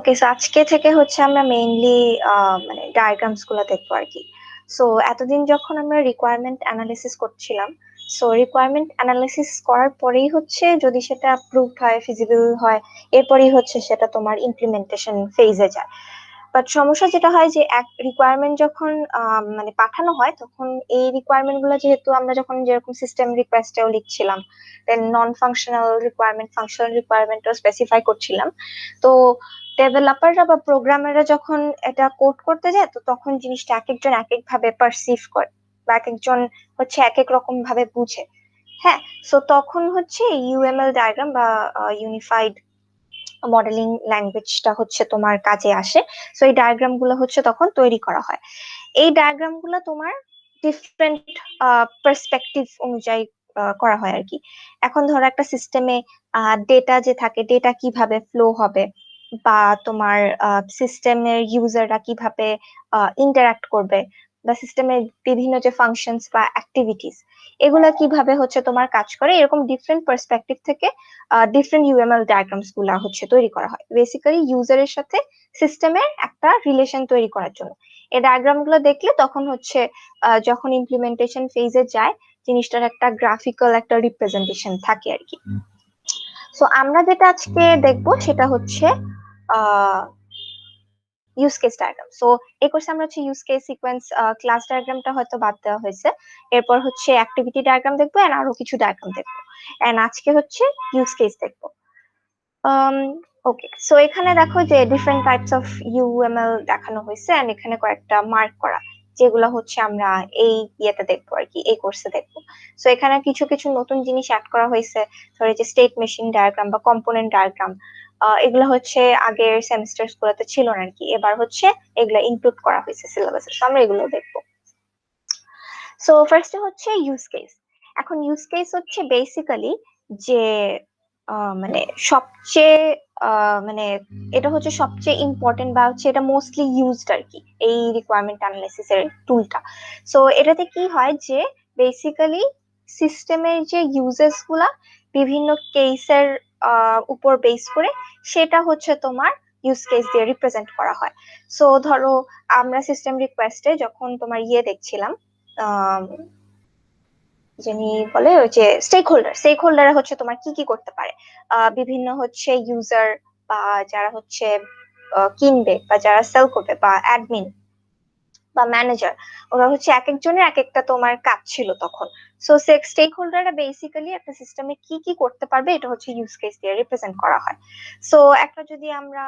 ওকে, so আজকে থেকে হচ্ছে আমরা মেইনলি মানে ডায়াগ্রামস গুলো দেখবো আর কি। সো এতদিন যখন আমরা রিকোয়ারমেন্ট অ্যানালিসিস করছিলাম, সো রিকোয়ারমেন্ট অ্যানালিসিস করার পরেই হচ্ছে যদি সেটা অ্যাপ্রুভড হয়, ফিজিবল হয়, এরপরেই হচ্ছে সেটা তোমার ইমপ্লিমেন্টেশন ফেজে যায়। বাট সমস্যা যেটা হয় যে এক রিকোয়ারমেন্ট যখন মানে পাঠানো হয়, তখন এই রিকোয়ারমেন্ট গুলো যেহেতু আমরা যখন যেরকম সিস্টেম রিকোয়েস্টেও লিখছিলাম, then non functional requirement, functional রিকোয়ারমেন্টও স্পেসিফাই করছিলাম। তো ডেভেলপাররা বা প্রোগ্রামাররা যখন এটা কোড করতে যায়, তো তখন জিনিসটা এক একজন এক এক ভাবে পারসিভ করে, বা এক একজন হচ্ছে এক এক রকম ভাবে বুঝে। হ্যাঁ, সো তখন হচ্ছে ইউএমএল ডায়াগ্রাম বা ইউনিফাইড মডেলিং ল্যাঙ্গুয়েজটা হচ্ছে তোমার কাজে আসে। সো এই ডায়াগ্রাম গুলো হচ্ছে তখন তৈরি করা হয়। এই ডায়াগ্রাম গুলো তোমার ডিফারেন্ট পার্সপেক্টিভ অনুযায়ী করা হয় আর কি। এখন ধরো একটা সিস্টেমে ডেটা যে থাকে, ডেটা কিভাবে ফ্লো হবে, বা তোমার সিস্টেমের ইউজাররা কিভাবে ইন্টারাক্ট করবে, বা সিস্টেমের বিভিন্ন যে ফাংশনস বা অ্যাক্টিভিটিস, এগুলা কিভাবে হচ্ছে তোমার কাজ করে, এরকম ডিফারেন্ট পার্সপেক্টিভ থেকে ডিফারেন্ট ইউএমএল ডায়াগ্রামস গুলা হচ্ছে তৈরি করা হয়, বেসিক্যালি ইউজারের সাথে সিস্টেমের একটা রিলেশন তৈরি করার জন্য। এই ডায়াগ্রাম গুলো দেখলে তখন হচ্ছে যখন ইমপ্লিমেন্টেশন ফেজে যায়, জিনিসটার একটা গ্রাফিক্যাল একটা রিপ্রেজেন্টেশন থাকে আর কি। সো আমরা যেটা আজকে দেখবো সেটা হচ্ছে ইউজ কেস ডায়াগ্রাম। সো এই কোর্সে আমরা হচ্ছে ইউজ কেস সিকোয়েন্স, ক্লাস ডায়াগ্রামটা হয়তো বাদ দেওয়া হয়েছে। এরপর হচ্ছে অ্যাক্টিভিটি ডায়াগ্রাম দেখবো, এন্ড আরো কিছু ডায়াগ্রাম দেখবো, এন্ড আজকে হচ্ছে ইউজ কেস দেখবো। ওকে, সো এখানে দেখো যে ডিফারেন্ট টাইপস অফ ইউএমএল দেখানো হয়েছে, এন্ড এখানে কয়েকটা মার্ক করা, যেগুলো হচ্ছে আমরা এই ইয়েতে দেখবো আর কি, এই কোর্সে দেখবো। সো এখানে কিছু কিছু নতুন জিনিস অ্যাড করা হয়েছে, ধরো যে স্টেট মেশিন ডায়াগ্রাম বা কম্পোনেন্ট ডায়াগ্রাম। এগুলো হচ্ছে আগের সেমিস্টার গুলোতে ছিল না আর কি, এবার হচ্ছে এগুলো ইনক্লুড করা হয়েছে সিলেবাসে। সো আমরা এগুলো দেখবো। সো ফার্স্টে হচ্ছে ইউজ কেস। এখন ইউজ কেস হচ্ছে বেসিক্যালি যে মানে সবচেয়ে মানে এটা হচ্ছে সবচেয়ে ইম্পর্টেন্ট, বা হচ্ছে এটা মোস্টলি ইউজড আর কি, এই রিকোয়ারমেন্ট অ্যানালাইসিস এর টুলটা। সো এটাতে কি হয় যে বেসিক্যালি সিস্টেমের যে ইউজেস গুলা বিভিন্ন কেসের উপর বেস করে, সেটা হচ্ছে তোমার ইউজ কেস দিয়ে রিপ্রেজেন্ট করা হয়। সো ধরো আমরা সিস্টেম রিকোয়েস্টে যখন তোমার ইয়ে দেখছিলাম, যিনি বলে ওই যে স্টেক হোল্ডার হচ্ছে তোমার কি কি করতে পারে, বিভিন্ন হচ্ছে ইউজার বা যারা হচ্ছে কিনবে বা যারা সেল করবে বা অ্যাডমিন বা ম্যানেজার, ওরা হচ্ছে এক একজনের এক একটা তোমার কাজ ছিল তখন। সো স্টেক হোল্ডাররা বেসিক্যালি একটা সিস্টেমে কি কি করতে পারবে, এটা হচ্ছে ইউজ কেস দিয়ে রিপ্রেজেন্ট করা হয়। সো একটা যদি আমরা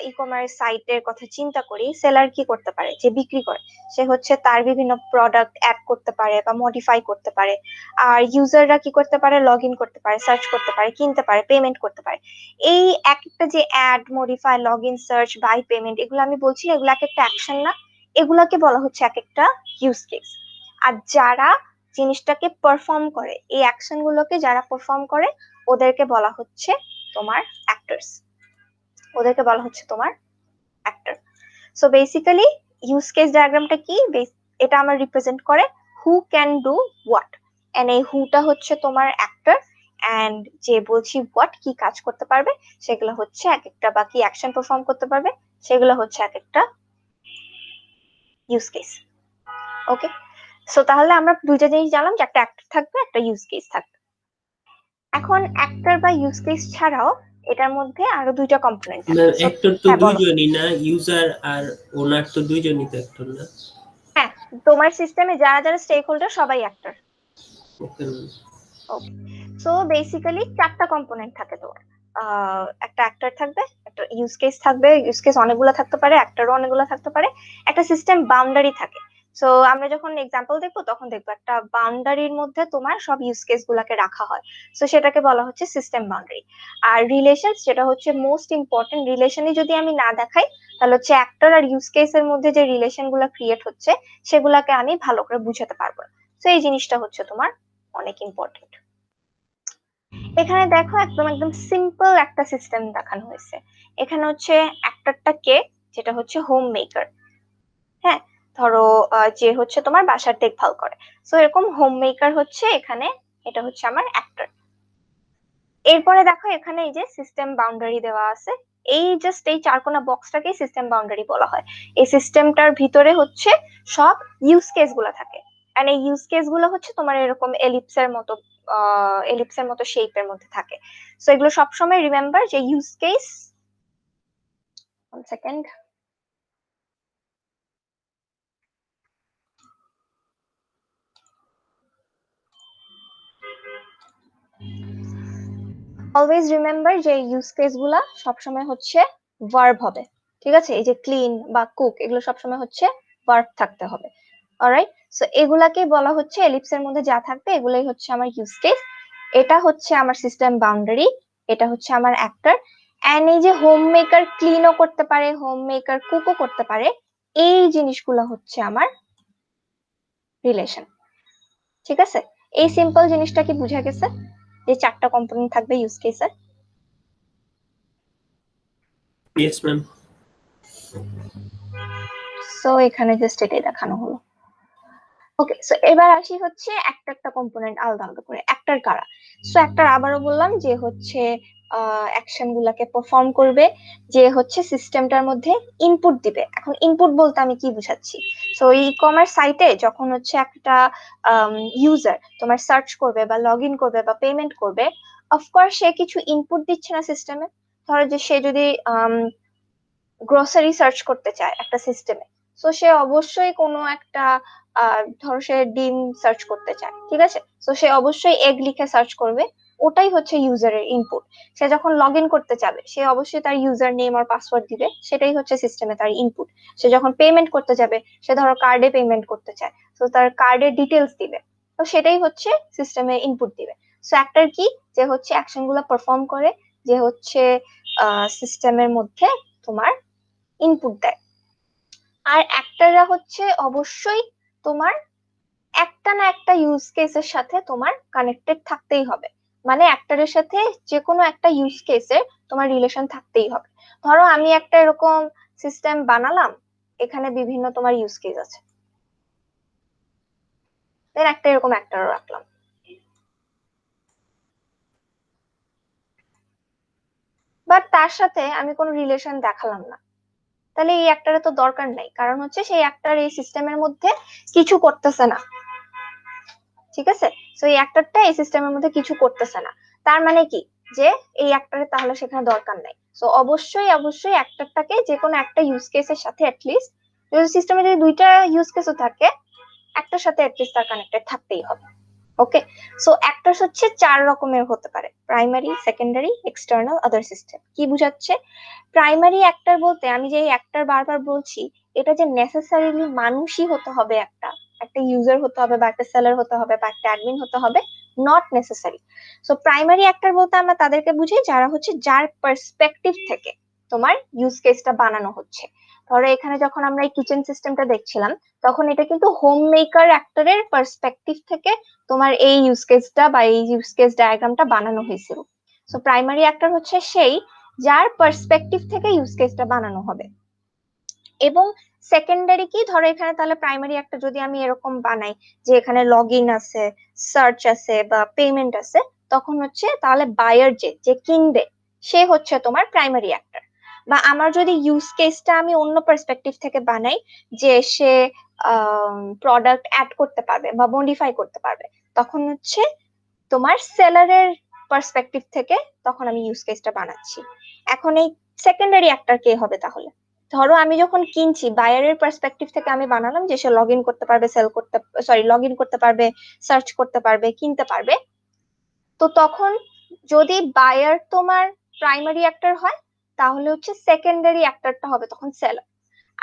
ই কমার্স সাইটের কথা চিন্তা করি, সেলার কি করতে পারে, যে বিক্রি করে, সে হচ্ছে তার বিভিন্ন প্রোডাক্ট অ্যাড করতে পারে বা মডিফাই করতে পারে। আর ইউজাররা কি করতে পারে, লগ ইন করতে পারে, সার্চ করতে পারে, কিনতে পারে, পেমেন্ট করতে পারে। এই এক একটা যে add, modify, log in, search, buy, payment, এগুলো আমি বলছি এগুলো এক একটা অ্যাকশন না, এগুলাকে বলা হচ্ছে এক একটা ইউজ কেস। আর যারা জিনিসটাকে পারফর্ম করে, এই অ্যাকশন গুলোকে যারা পারফর্ম করে, ওদেরকে বলা হচ্ছে তোমার অ্যাক্টরস, ওদেরকে বলা হচ্ছে তোমার actor. So basically use case ডায়াগ্রামটা কি, এটা আমার রিপ্রেজেন্ট করে who can do what, and এই হুটা হচ্ছে তোমার অ্যাক্টর, এন্ড যে বলছি হোয়াট কি কাজ করতে পারবে, সেগুলো হচ্ছে এক একটা, বা কি অ্যাকশন পারফর্ম করতে পারবে, সেগুলো হচ্ছে এক একটা ইউজ কেস। ওকে, সো তাহলে আমরা দুইটা জিনিস জানলাম, যে একটা অ্যাক্টর থাকবে, একটা ইউজ কেস থাকবে। এখন অ্যাক্টর বা ইউজ কেস ছাড়াও এটার মধ্যে আরো দুইটা কম্পোনেন্ট না, আছে। সো অ্যাক্টর তো হ্যাঁ বলো। দুইজনই না, ইউজার আর ওনার তো দুইজনই তো অ্যাক্টর না? হ্যাঁ, তোমার সিস্টেমে যারা যারা স্টেক হোল্ডার সবাই অ্যাক্টর। ওকে। ওকে, সো বেসিক্যালি চারটা কম্পোনেন্ট থাকে তোমার। একটা অ্যাক্টর থাকবে, একটা ইউজ কেস থাকবে, ইউজ কেস অনেকগুলো থাকতে পারে, অ্যাক্টরও অনেকগুলো থাকতে পারে, একটা সিস্টেম বাউন্ডারি থাকে। সো আমরা যখন এক্সাম্পল দেখবো তখন দেখবো একটা বাউন্ডারির মধ্যে তোমার সব ইউজ কেস গুলাকে রাখা হয়। সো সেটাকে বলা হচ্ছে সিস্টেম বাউন্ডারি। আর রিলেশন, যেটা হচ্ছে মোস্ট ইম্পর্টেন্ট, রিলেশনই যদি আমি না দেখাই, তাহলে হচ্ছে অ্যাক্টর আর ইউজ কেসের মধ্যে যে রিলেশন গুলা ক্রিয়েট হচ্ছে, সেগুলাকে আমি ভালো করে বুঝাতে পারবো না। তো এই জিনিসটা হচ্ছে তোমার অনেক ইম্পর্টেন্ট। এখানে দেখো একদম একদম সিম্পল একটা সিস্টেম দেখানো হয়েছে। এখানে হচ্ছে একটারটা কে, যেটা হচ্ছে হোম মেকার। হ্যাঁ, ধরো যে হচ্ছে তোমার বাসার দেখভাল করে, সো এরকম হোম মেকার হচ্ছে এখানে, এটা হচ্ছে আমার অ্যাক্টর। এরপরে দেখো এখানে এই যে সিস্টেম বাউন্ডারি দেওয়া আছে, এই জাস্ট এই চারকোনা বক্সটাকে সিস্টেম বাউন্ডারি বলা হয়। এই সিস্টেমটার ভিতরে হচ্ছে সব ইউজ কেস গুলা থাকে, এন্ড এই ইউজ কেস গুলো হচ্ছে তোমার এরকম এলিপসের মতো শেপের মধ্যে থাকে। সো এগুলো সবসময় রিমেম্বার যে use case, 1 second, always remember যে ইউজ কেস গুলা সবসময় হচ্ছে ভার্ব হবে, ঠিক আছে? এই যে ক্লিন বা কুক এগুলো সবসময় হচ্ছে ভার্ব থাকতে হবে। অলরাইট, সো এগুলাকে বলা হচ্ছে এলিপসের মধ্যে যা থাকবে এগুলাই হচ্ছে আমার ইউজ কেস, এটা হচ্ছে আমার সিস্টেম বাউন্ডারি, এটা হচ্ছে আমার অ্যাক্টর। এন্ড এই যে হোম মেকার ক্লিনও করতে পারে, হোম মেকার কুকও করতে পারে, এই জিনিসগুলো হচ্ছে আমার রিলেশন। ঠিক আছে, এই সিম্পল জিনিসটা কি বুঝা গেছে যে চারটা কম্পোনেন্ট থাকবে ইউজ কেসের? Yes ma'am. সো এখানে জাস্ট এটাই দেখানো হলো। ওকে, সো এবার আসি হচ্ছে একটা একটা কম্পোনেন্ট আলাদা আলাদা করে। অ্যাক্টর কারা? সো অ্যাক্টর আবারও বললাম যে হচ্ছে অ্যাকশন গুলাকে পারফর্ম করবে, যে হচ্ছে সিস্টেমটার মধ্যে ইনপুট দিবে। এখন ইনপুট বলতে আমি কি বুঝাচ্ছি? সো ই কমার্স সাইটে যখন হচ্ছে একটা ইউজার তোমার সার্চ করবে বা লগ ইন করবে বা পেমেন্ট করবে, অফকোর্স সে কিছু ইনপুট দিচ্ছে না সিস্টেমে। ধরো যে সে যদি গ্রোসারি সার্চ করতে চায় একটা সিস্টেমে, তো সে অবশ্যই কোনো একটা ধরো সে ডিম সার্চ করতে চায়, ঠিক আছে? তো সে অবশ্যই এগ লিখে সার্চ করবে, ওটাই হচ্ছে ইউজারের ইনপুট। সে যখন লগ ইন করতে যাবে সে অবশ্যই তার ইউজার নেম আর পাসওয়ার্ড দিবে, সেটাই হচ্ছে সিস্টেমে তার ইনপুট। সে যখন পেমেন্ট করতে যাবে, সে ধরো কার্ডে পেমেন্ট করতে চায়, তো তার কার্ডের ডিটেলস দিবে, তো সেটাই হচ্ছে সিস্টেমে ইনপুট দিবে। সো একটার কি, যে হচ্ছে অ্যাকশন গুলো পারফর্ম করে, যে হচ্ছে সিস্টেমের মধ্যে তোমার ইনপুট দেয়। আর অ্যাক্টররা হচ্ছে অবশ্যই তোমার একটা না একটা ইউজ কেসের সাথে তোমার কানেক্টেড থাকতেই হবে। মানে অ্যাক্টরের সাথে যে কোনো একটা ইউজ কেসের তোমার রিলেশন থাকতেই হবে। ধরো আমি একটা এরকম সিস্টেম বানালাম, এখানে বিভিন্ন তোমার ইউজ কেস আছে, দেন একটা এরকম অ্যাক্টরও রাখলাম, বাট তার সাথে আমি কোনো রিলেশন দেখালাম না, তাহলে এই অ্যাক্টরের তো দরকার নাই, কারণ হচ্ছে সেই অ্যাক্টর এই সিস্টেমের মধ্যে কিছু করতেছে না। ঠিক আছে, তো এই অ্যাক্টরটা এই সিস্টেমের মধ্যে কিছু করতেছে না, তার মানে কি, যে এই অ্যাক্টরের তাহলে সেখানে দরকার নাই। তো অবশ্যই অবশ্যই অ্যাক্টরটাকে যে কোনো একটা ইউজ কেসের সাথে অ্যাটলিস্ট, যদি সিস্টেমে যদি দুইটা ইউজ কেসও থাকে, একটার সাথে অ্যাটলিস্ট তার কানেক্টেড থাকতেই হবে। ওকে, সো অ্যাক্টরস হচ্ছে চার রকমের হতে পারে: প্রাইমারি, সেকেন্ডারি, এক্সটার্নাল, আদার সিস্টেম। কি বুঝাচ্ছে? প্রাইমারি অ্যাক্টর বলতে আমি যে অ্যাক্টর বারবার বলছি, এটা যে নেসেসারিলি মানুষই হতে হবে, একটা একটা ইউজার হতে হবে বা একটা সেলার হতে হবে বা একটা অ্যাডমিন হতে হবে, not necessary. So primary actor বলতে আমরা তাদেরকে বুঝি যারা হচ্ছে যার পার্সপেক্টিভ থেকে তোমার ইউজ কেসটা বানানো হচ্ছে। ধরো এখানে যখন আমরা এই কিচেন সিস্টেমটা দেখছিলাম, তখন এটা কিন্তু হোম মেকার অ্যাক্টরের পার্সপেক্টিভ থেকে তোমার এই ইউজ কেসটা বা এই ইউজ কেস ডায়াগ্রামটা বানানো হয়েছিল। সো প্রাইমারি অ্যাক্টর হচ্ছে সেই যার পার্সপেক্টিভ থেকে ইউজ কেসটা বানানো হবে। এবং সেকেন্ডারি কি, ধরো এখানে তাহলে প্রাইমারি একটা যদি আমি এরকম বানাই যে এখানে লগ ইন আছে, সার্চ আছে বা পেমেন্ট আছে, তখন হচ্ছে তাহলে বায়ার যে যে কিনবে সে হচ্ছে তোমার প্রাইমারি অ্যাক্টর। বা আমার যদি ইউজ কেসটা আমি অন্য পার্সপেক্টিভ থেকে বানাই, যে সে প্রোডাক্ট অ্যাড করতে পারবে বা মডিফাই করতে পারবে, তখন হচ্ছে তোমার সেলারের পার্সপেক্টিভ থেকে তখন আমি ইউজ কেসটা বানাচ্ছি। এখন এই সেকেন্ডারি অ্যাক্টর কে হবে তাহলে? ধরো আমি যখন কিনছি, বায়ারের পার্সপেক্টিভ থেকে আমি বানালাম যে সে লগ ইন করতে পারবে, সেল করতে, সরি, লগ ইন করতে পারবে, সার্চ করতে পারবে, কিনতে পারবে। তো তখন যদি বায়ার তোমার প্রাইমারি অ্যাক্টর হয়, তাহলে হচ্ছে সেকেন্ডারি অ্যাক্টরটা হবে তখন সেলার।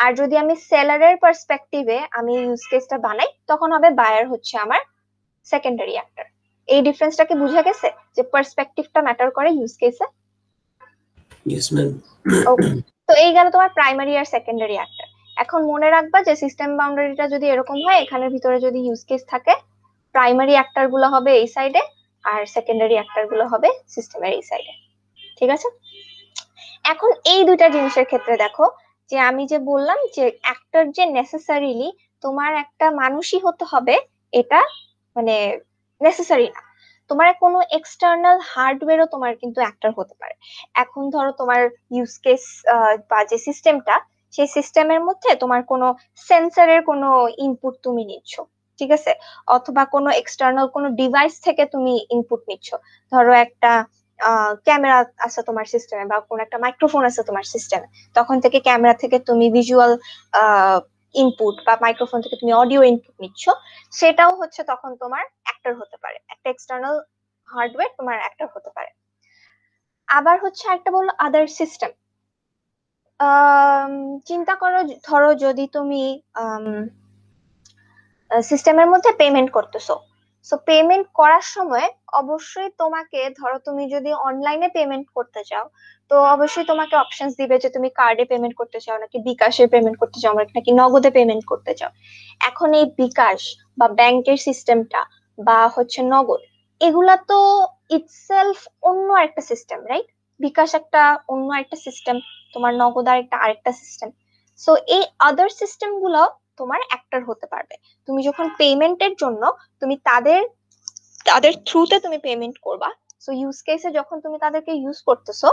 আর যদি আমি সেলারের পার্সপেক্টিভে আমি ইউজ কেসটা বানাই, তখন হবে বায়ার হচ্ছে আমার সেকেন্ডারি অ্যাক্টর। এই ডিফারেন্সটা কি বুঝা গেছে যে পার্সপেক্টিভটা ম্যাটার করে ইউজ কেসে? Yes ma'am. ওকে, তো এই গেল তোমার প্রাইমারি আর সেকেন্ডারি অ্যাক্টর। এখন মনে রাখবা যে সিস্টেম বাউন্ডারিটা যদি এরকম হয়, এখানের ভিতরে যদি ইউজ কেস থাকে, প্রাইমারি অ্যাক্টর গুলো হবে এই সাইডে আর সেকেন্ডারি অ্যাক্টর গুলো হবে সিস্টেমের এই সাইডে। ঠিক আছে, এখন এই দুইটা জিনিসের ক্ষেত্রে দেখো, যে আমি যে বললাম যে অ্যাক্টর যে নেসেসারিলি তোমার একটা মানুষই হতে হবে, এটা মানে নেসেসারি না। তোমার কোনো এক্সটার্নাল হার্ডওয়্যারও তোমার কিন্তু অ্যাক্টর হতে পারে। এখন ধরো তোমার ইউজ কেস বা যে সিস্টেমটা, সেই সিস্টেমের মধ্যে তোমার কোনো সেন্সরের কোনো ইনপুট তুমি নিচ্ছ, ঠিক আছে, অথবা কোনো এক্সটার্নাল কোনো ডিভাইস থেকে তুমি ইনপুট নিচ্ছ। ধরো একটা ক্যামেরা আছে তোমার সিস্টেমে, বা কোনো একটা মাইক্রোফোন আছে তোমার সিস্টেমে, তখন থেকে ক্যামেরা থেকে তুমি ভিজুয়াল ইনপুট, বা মাইক্রোফোন থেকে তুমি অডিও ইনপুট নিচ্ছ, সেটাও হচ্ছে তখন তোমার অ্যাক্টর হতে পারে, একটা এক্সটার্নাল হার্ডওয়্যার তোমার অ্যাক্টর হতে পারে। আবার হচ্ছে একটা বললো আদার সিস্টেম। চিন্তা করো, ধরো যদি তুমি সিস্টেমের মধ্যে পেমেন্ট করতেছো, সো পেমেন্ট করার সময় অবশ্যই তোমাকে, ধরো তুমি যদি অনলাইনে পেমেন্ট করতে চাও, তো অবশ্যই তোমাকে অপশনস দিবে যে তুমি কার্ডে পেমেন্ট করতে চাও নাকি বিকাশে পেমেন্ট করতে চাও নাকি নগদে পেমেন্ট করতে চাও। এখন এই বিকাশ বা ব্যাংকের সিস্টেমটা বা হচ্ছে নগদ, এগুলা তো ইটসেলফ অন্য একটা সিস্টেম, রাইট? বিকাশ একটা অন্য একটা সিস্টেম, তোমার নগদ আরেকটা সিস্টেম। সো এই আদার সিস্টেম গুলো তোমার অ্যাক্টর হতে পারবে। তুমি যখন পেমেন্টের জন্য তুমি তাদের তাদের থ্রুতে তুমি পেমেন্ট করবা, সো ইউজ কেসে যখন তুমি তাদেরকে ইউজ করতেছো,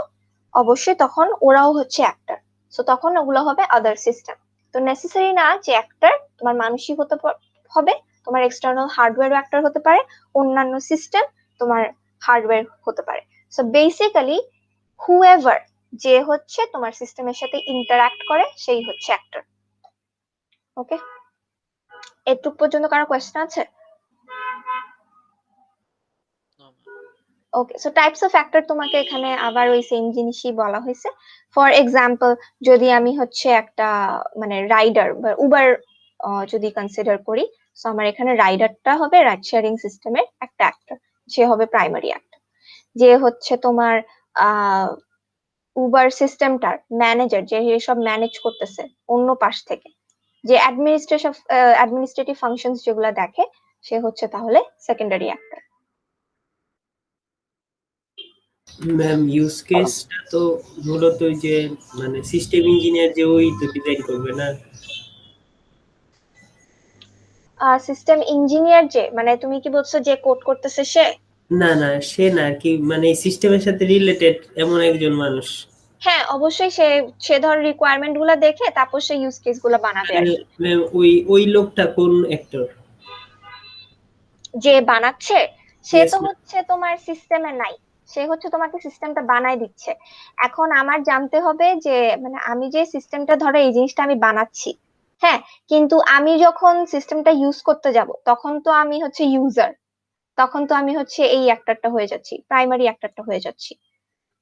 অবশ্যই তখন ওরাও হচ্ছে অ্যাক্টর। সো তখন ওগুলো হবে আদার সিস্টেম। তো নেসেসারি না যে অ্যাক্টর তোমার মানুষই হবে, তোমার এক্সটার্নাল হার্ডওয়্যার অ্যাক্টর হতে পারে, অন্যান্য সিস্টেম তোমার হার্ডওয়্যার হতে পারে। সো বেসিক্যালি হুএভার যে হচ্ছে তোমার সিস্টেমের সাথে ইন্টারঅ্যাক্ট করে সেই হচ্ছে অ্যাক্টর। ওকে, এটুক পর্যন্ত কারো কোয়েশ্চেন আছে? ওকে, সো টাইপস অফ ফ্যাক্টর তোমাকে এখানে আবার ওই সেম জিনিসই বলা হয়েছে। ফর এক্সাম্পল, যদি আমি হচ্ছে একটা মানে রাইডার বা উবার যদি কনসিডার করি, সো আমার এখানে রাইডারটা হবে রাইড শেয়ারিং সিস্টেমের একটা অ্যাক্টর, সে হবে প্রাইমারি অ্যাক্টর। যে হচ্ছে তোমার আহ উবার সিস্টেমটার ম্যানেজার, যে সব ম্যানেজ করতেছে অন্য পাশ থেকে, যে অ্যাডমিনিস্ট্রেটিভ ফাংশনস যেগুলো দেখে, সে হচ্ছে তাহলে সেকেন্ডারি অ্যাক্টর। ম্যাম ইউজ কেসটা তো মূলত ওই যে মানে সিস্টেম ইঞ্জিনিয়ার যে ওই তো ডিজাইন করবে না? সিস্টেম ইঞ্জিনিয়ার যে, মানে তুমি কি বলছো যে কোড করতেছে সে? না না, সে না আর কি, মানে এই সিস্টেমের সাথে রিলেটেড এমন একজন মানুষ। হ্যাঁ অবশ্যই, সে সে ধর রিকোয়ারমেন্ট গুলা দেখে তারপর সে ইউজ কেস গুলা বানাবে আর মানে কি। ম্যাম ওই ওই লোকটা কোন অ্যাক্টর? যে বানাচ্ছে, সে ইয়েস তো ম্যাম। হচ্ছে তোমার সিস্টেমে নাই, সে হচ্ছে তোমাকে সিস্টেমটা বানাই দিচ্ছে। এখন আমার জানতে হবে যে মানে আমি যে সিস্টেমটা, ধরো এই জিনিসটা আমি বানাচ্ছি, হ্যাঁ, কিন্তু আমি যখন সিস্টেমটা ইউজ করতে যাব তখন তো আমি হচ্ছে ইউজার, তখন তো আমি হচ্ছে এই অ্যাক্টরটা হয়ে যাচ্ছি, প্রাইমারি অ্যাক্টরটা হয়ে যাচ্ছি।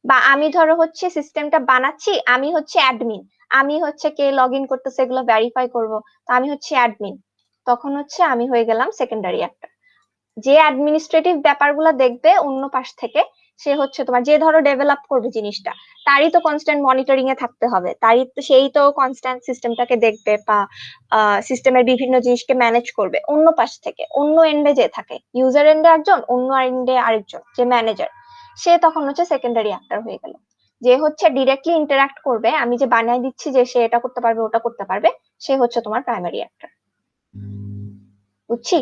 বা আমি ধরো হচ্ছে সিস্টেমটা বানাচ্ছি, আমি হচ্ছে অ্যাডমিন, আমি হচ্ছে কে লগ ইন করতেছে এগুলো ভেরিফাই করব, তো আমি হচ্ছে অ্যাডমিন, তখন হচ্ছে আমি হয়ে গেলাম সেকেন্ডারি অ্যাক্টর। যে অ্যাডমিনিস্ট্রেটিভ ব্যাপারগুলো দেখবে অন্য পাশ থেকে, সে হচ্ছে তোমার যে ধরো ডেভেলপ করবে জিনিসটা, তারই তো কনস্ট্যান্ট মনিটরিং এ থাকতে হবে, তারই তো, সেই তো কনস্ট্যান্ট সিস্টেমটাকে দেখবে বা সিস্টেমের বিভিন্ন জিনিসকে ম্যানেজ করবে অন্য পাশ থেকে, অন্য এন্ডে যে থাকে, ইউজার এন্ডে একজন, অন্য এন্ডে আরেকজন, যে ম্যানেজার, সে তখন হচ্ছে সেকেন্ডারি অ্যাক্টর হয়ে গেল। যে হচ্ছে ডিরেক্টলি ইন্টারাক্ট করবে, আমি যে বানাই দিচ্ছি যে সে এটা করতে পারবে ওটা করতে পারবে, সে হচ্ছে তোমার প্রাইমারি অ্যাক্টর। বুঝছি?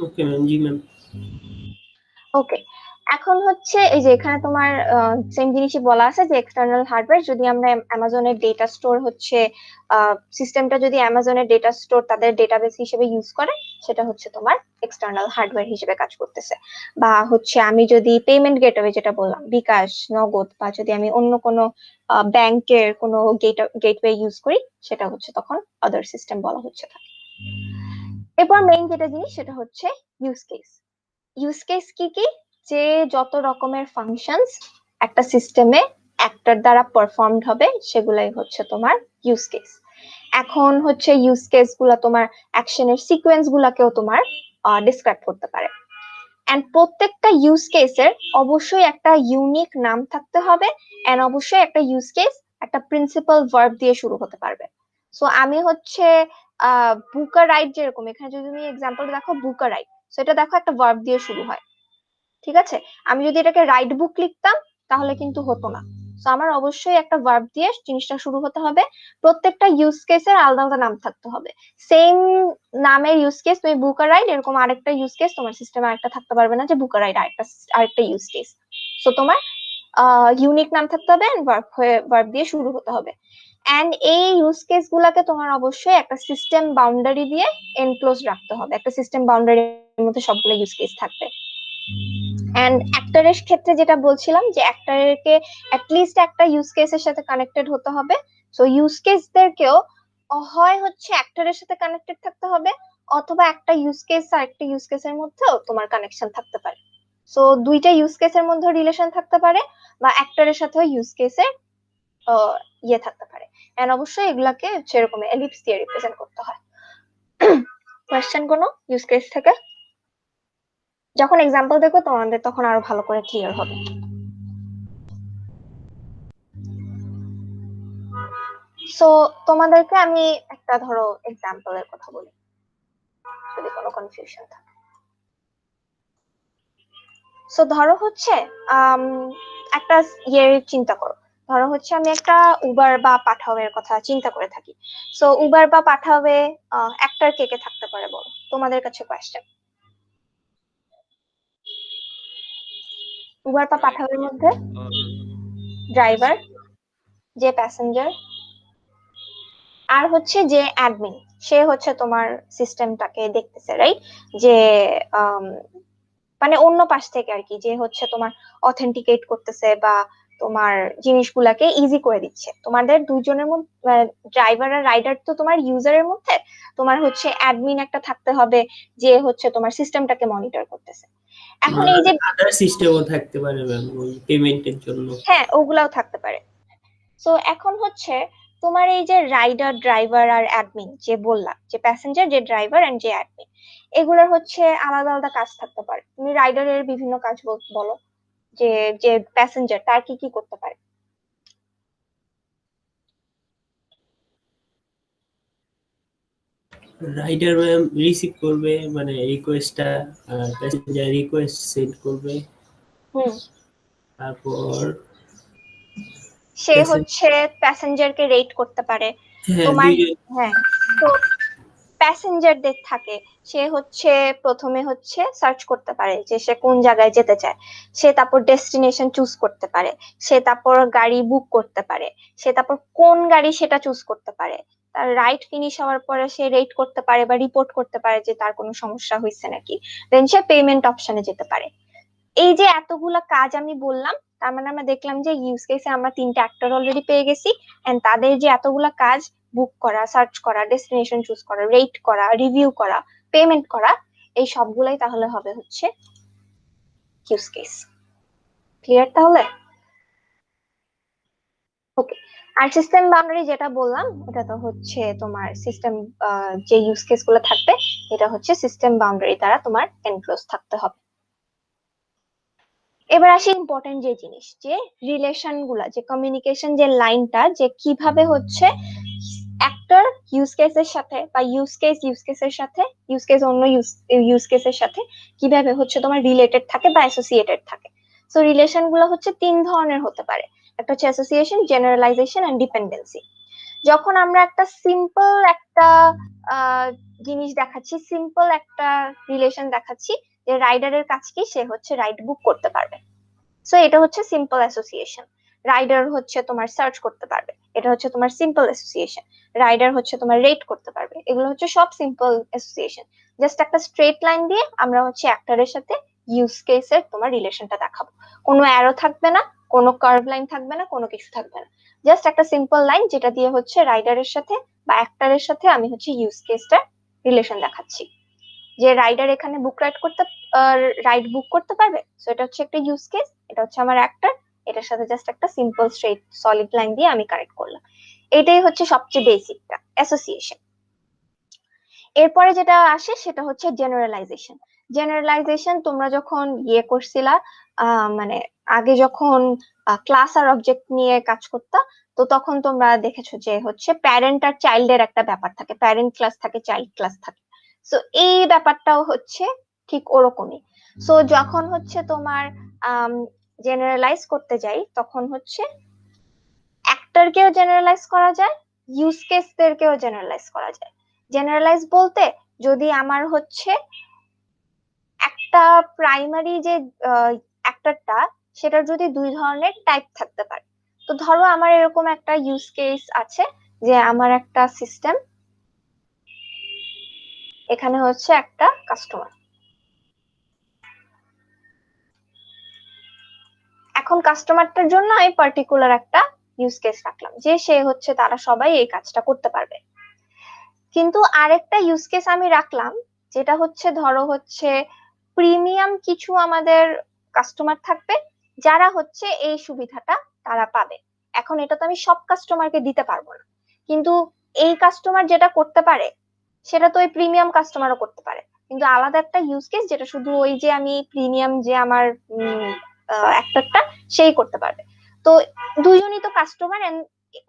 ওকে ম্যাম, জি ম্যাম। ওকে, এখন হচ্ছে এই যে এখানে তোমার সেম জিনিসই বলা আছে যে এক্সটার্নাল হার্ডওয়্যার, যদি আমরা অ্যামাজনের ডেটা স্টোর হচ্ছে সিস্টেমটা যদি অ্যামাজনের ডেটা স্টোর তাদের ডেটাবেস হিসেবে ইউজ করে, সেটা হচ্ছে তোমার এক্সটার্নাল হার্ডওয়্যার হিসেবে কাজ করতেছে। বা হচ্ছে আমি যদি পেমেন্ট গেটওয়ে যেটা বললাম, বিকাশ, নগদ, বা যদি আমি অন্য কোনো ব্যাংকের কোনো গেটওয়ে ইউজ করি, সেটা হচ্ছে তখন আদার সিস্টেম বলা হচ্ছে থাকে। এরপর মেইন যেটা জিনিস সেটা হচ্ছে ইউজ কেস। ইউজ কেস কি কি? যে যত রকমের ফাংশনস একটা সিস্টেমে একটার দ্বারা পারফর্মড হবে, সেগুলাই হচ্ছে তোমার ইউজ কেস। এখন হচ্ছে ইউজ কেস গুলা তোমার অ্যাকশনের সিকোয়েন্স গুলাকেও তোমার ডিসক্রাইব করতে পারে। এন্ড প্রত্যেকটা ইউজ কেসের অবশ্যই একটা ইউনিক নাম থাকতে হবে, এন্ড অবশ্যই একটা ইউজ কেস একটা প্রিন্সিপাল ভার্ব দিয়ে শুরু হতে পারবে। সো আমি হচ্ছে বুকা রাইট, যেরকম এখানে যদি তুমি এক্সাম্পল দেখো বুকা রাইট, সেটা দেখো একটা ভার্ব দিয়ে শুরু হয়, ঠিক আছে? আমি যদি এটাকে রাইট বুক লিখতাম তাহলে কিন্তু হতো না। তো আমার অবশ্যই একটা ভার্ব দিয়ে জিনিসটা শুরু হতে হবে, প্রত্যেকটা ইউজ কেসের আলাদা আলাদা নাম থাকতে হবে। সেম নামের ইউজ কেস, তুমি বুক আ রাইড এরকম আরেকটা ইউজ কেস তোমার সিস্টেমে আরেকটা থাকতে পারবে না যে বুক আ রাইড আরেকটা ইউজ কেস। সো তোমার ইউনিক নাম থাকতে হবে এন্ড ভার্ব দিয়ে শুরু হতে হবে। এন্ড এই ইউজ কেস গুলাকে তোমার অবশ্যই একটা সিস্টেম বাউন্ডারি দিয়ে এনক্লোজ রাখতে হবে, একটা সিস্টেম বাউন্ডারির মধ্যে সবগুলো ইউজ কেস থাকবে। এন্ড অ্যাক্টরের ক্ষেত্রে যেটা বলছিলাম যে অ্যাক্টরকে অ্যাটলিস্ট একটা ইউজ কেসের সাথে কানেক্টেড হতে হবে। সো ইউজ কেসদেরকেও হয় হচ্ছে অ্যাক্টরের সাথে কানেক্টেড থাকতে হবে, অথবা একটা ইউজ কেস আর একটা ইউজ কেসের মধ্যেও তোমার কানেকশন থাকতে পারে। সো দুইটা ইউজ কেসের মধ্যে রিলেশন থাকতে পারে, বা অ্যাক্টরের সাথেও ইউজ কেসের ইয়ে থাকতে পারে। এন্ড অবশ্যই এগুলাকে সেরকম এলিপস দিয়ে রিপ্রেজেন্ট করতে হয়। কোয়েশ্চেন কোনো ইউজ কেস থেকে? যখন এক্সাম্পল দেখো তোমাদের তখন আরো ভালো করে ক্লিয়ার হবে। সো তোমাদেরকে আমি একটা ধরো এক্সাম্পলের কথা বলি, যদি কোনো কনফিউশন থাকে। সো ধরো হচ্ছে আম, একটা ইয়ে চিন্তা করো, ধরো হচ্ছে আমি একটা উবার বা পাঠাওয়ের কথা চিন্তা করে থাকি। সো উবার বা পাঠাওয়ে একটার কে কে থাকতে পারে বলো, তোমাদের কাছে কোয়েশ্চেন। উবার বা পাঠাওয়ের মধ্যে ড্রাইভার, যে প্যাসেঞ্জার, আর হচ্ছে যে অ্যাডমিন, সে হচ্ছে তোমার সিস্টেমটাকে দেখতেছে, রাইট? যে আম, মানে অন্য পাশ থেকে আর কি, যে হচ্ছে তোমার অথেন্টিকেট করতেছে বা তোমার জিনিসগুলাকে ইজি করে দিচ্ছে। তোমাদের দুজনের মধ্যে, ড্রাইভার আর রাইডার তো তোমার ইউজারের মধ্যে, তোমার হচ্ছে অ্যাডমিন একটা থাকতে হবে যে হচ্ছে তোমার সিস্টেমটাকে মনিটর করতেছে। এখন এই যে আদার সিস্টেমও থাকতে পারে ম্যাম ওই পেমেন্টের জন্য। হ্যাঁ, ওগুলাও থাকতে পারে। সো এখন হচ্ছে তোমার এই যে রাইডার, ড্রাইভার আর অ্যাডমিন যে বললা, যে প্যাসেঞ্জার, যে ড্রাইভার এন্ড যে অ্যাডমিন, এগুলোর হচ্ছে আলাদা আলাদা কাজ থাকতে পারে। তুমি রাইডারের বিভিন্ন কাজ বলো, যে যে প্যাসেঞ্জার তার কি কি করতে পারে। রাইডার ম্যাম রিসিভ করবে মানে রিকোয়েস্টটা, প্যাসেঞ্জার রিকোয়েস্ট সেন্ড করবে, হুম, তারপর সে হচ্ছে প্যাসেঞ্জারকে রেট করতে পারে। হ্যাঁ তোমার দুইজন। হ্যাঁ, তো প্যাসেঞ্জারদের থাকে, সে হচ্ছে প্রথমে হচ্ছে সার্চ করতে পারে যে সে কোন জায়গায় যেতে চায়, সে তারপর ডেস্টিনেশন চুজ করতে পারে, সে তারপর গাড়ি বুক করতে পারে, সে তারপর কোন গাড়ি সেটা চুজ করতে পারে, তার রাইড ফিনিশ হওয়ার পরে সে রেট করতে পারে বা রিপোর্ট করতে পারে যে তার কোনো সমস্যা হয়েছে নাকি, দেন সে পেমেন্ট অপশনে যেতে পারে। এই যে এতগুলা কাজ আমি বললাম, তার মানে আমরা দেখলাম যে ইউজ কেসে আমরা তিনটা অ্যাক্টর অলরেডি পেয়ে গেছি। এন্ড তাদের যে এতগুলা কাজ, বুক করা, সার্চ করা, ডেস্টিনেশন চুজ করা, রেট করা, রিভিউ করা, পেমেন্ট করা, এই সবগুলাই তাহলে হবে হচ্ছে ইউজ কেস। ক্লিয়ার তাহলে? ওকে। আর সিস্টেম বাউন্ডারি যেটা বললাম, এটা তো হচ্ছে তোমার সিস্টেম, যে ইউজ কেস গুলো থাকবে, এটা হচ্ছে সিস্টেম বাউন্ডারি দ্বারা তোমার এনক্লোজ থাকতে হবে। এবার আসি ইম্পর্টেন্ট যে জিনিস, যে রিলেশন গুলা, যে কমিউনিকেশন, যে লাইনটা, যে কিভাবে হচ্ছে একটা ইউজ কেসের সাথে বা ইউজ কেসের সাথে, ইউজ কেস অন্য ইউজ কেসের সাথে কিভাবে হচ্ছে তোমার রিলেটেড থাকে বা অ্যাসোসিয়েটেড থাকে। সো রিলেশন গুলো হচ্ছে তিন ধরনের হতে পারে। একটা হচ্ছে অ্যাসোসিয়েশন, জেনারেলাইজেশন এন্ড ডিপেন্ডেন্সি। যখন আমরা একটা সিম্পল একটা আহ জিনিস দেখাচ্ছি, সিম্পল একটা রিলেশন দেখাচ্ছি, যে রাইডারের কাছে কি, সে হচ্ছে রাইড বুক করতে পারবে, সো এটা হচ্ছে সিম্পল অ্যাসোসিয়েশন। রাইডার হচ্ছে তোমার সার্চ করতে পারবে, এটা হচ্ছে তোমার সিম্পল অ্যাসোসিয়েশন। রাইডার হচ্ছে তোমার রেট করতে পারবে, এগুলো হচ্ছে সব সিম্পল অ্যাসোসিয়েশন। জাস্ট একটা স্ট্রেট লাইন দিয়ে আমরা হচ্ছে অ্যাক্টরের সাথে ইউজ কেসের তোমার রিলেশনটা দেখাবো। কোনো অ্যারো থাকবে না, কোনো কার্ভ লাইন থাকবে না, কোনো কিছু থাকবে না। জাস্ট একটা সিম্পল লাইন যেটা দিয়ে হচ্ছে রাইডারের সাথে বা অ্যাক্টরের সাথে আমি হচ্ছে ইউজ কেসটা রিলেশন দেখাচ্ছি। যে রাইডার এখানে বুক রাইড করতে, রাইড বুক করতে পারবে, সো এটা হচ্ছে একটা ইউজ কেস, এটা হচ্ছে আমার অ্যাক্টর, এটার সাথে জাস্ট একটা সিম্পল স্ট্রেট সলিড লাইন দিয়ে আমি কানেক্ট করলাম। এটাই হচ্ছে সবচেয়ে বেসিকটা, অ্যাসোসিয়েশন। এরপরে যেটা আসে সেটা হচ্ছে জেনারেলাইজেশন। জেনারেলাইজেশন তোমরা যখন ইয়ে করছিলা, মানে আগে যখন ক্লাস আর অবজেক্ট নিয়ে কাজ করতা, তো তখন তোমরা দেখেছো যে হচ্ছে প্যারেন্ট আর চাইল্ডের একটা ব্যাপার থাকে, প্যারেন্ট ক্লাস থাকে, চাইল্ড ক্লাস থাকে। সো এই ব্যাপারটাও হচ্ছে ঠিক ওরকমই। সো যখন হচ্ছে তোমার জেনারেলাইজ করতে যাই, তখন হচ্ছে অ্যাক্টরকেও জেনারেলাইজ করা যায়, ইউজ কেসদেরকেও জেনারেলাইজ করা যায়। জেনারেলাইজ বলতে যদি আমার হচ্ছে একটা প্রাইমারি যে অ্যাক্টরটা, সেটার যদি দুই ধরনের টাইপ থাকতে পারে। তো ধরো আমার এরকম একটা ইউজ কেস আছে যে আমার একটা সিস্টেম, এখানে হচ্ছে একটা কাস্টমার। এখন কাস্টমারটার জন্য আমি পার্টিকুলার একটা ইউজ কেস রাখলাম যে সে হচ্ছে তারা সবাই এই কাজটা করতে পারবে। কিন্তু আরেকটা ইউজ কেস আমি রাখলাম যেটা হচ্ছে ধরো হচ্ছে প্রিমিয়াম কিছু আমাদের কাস্টমার থাকবে যারা হচ্ছে এই সুবিধাটা তারা পাবে। এখন এটা তো আমি সব কাস্টমারকে দিতে পারবো না, কিন্তু এই কাস্টমার যেটা করতে পারে সেটা তো ওই প্রিমিয়াম কাস্টমারও করতে পারে, কিন্তু আলাদা একটা ইউজ কেস যেটা শুধু ওই যে আমি প্রিমিয়াম যে আমার একটা সেই করতে পারবে। তো দুইজনই তো কাস্টমার,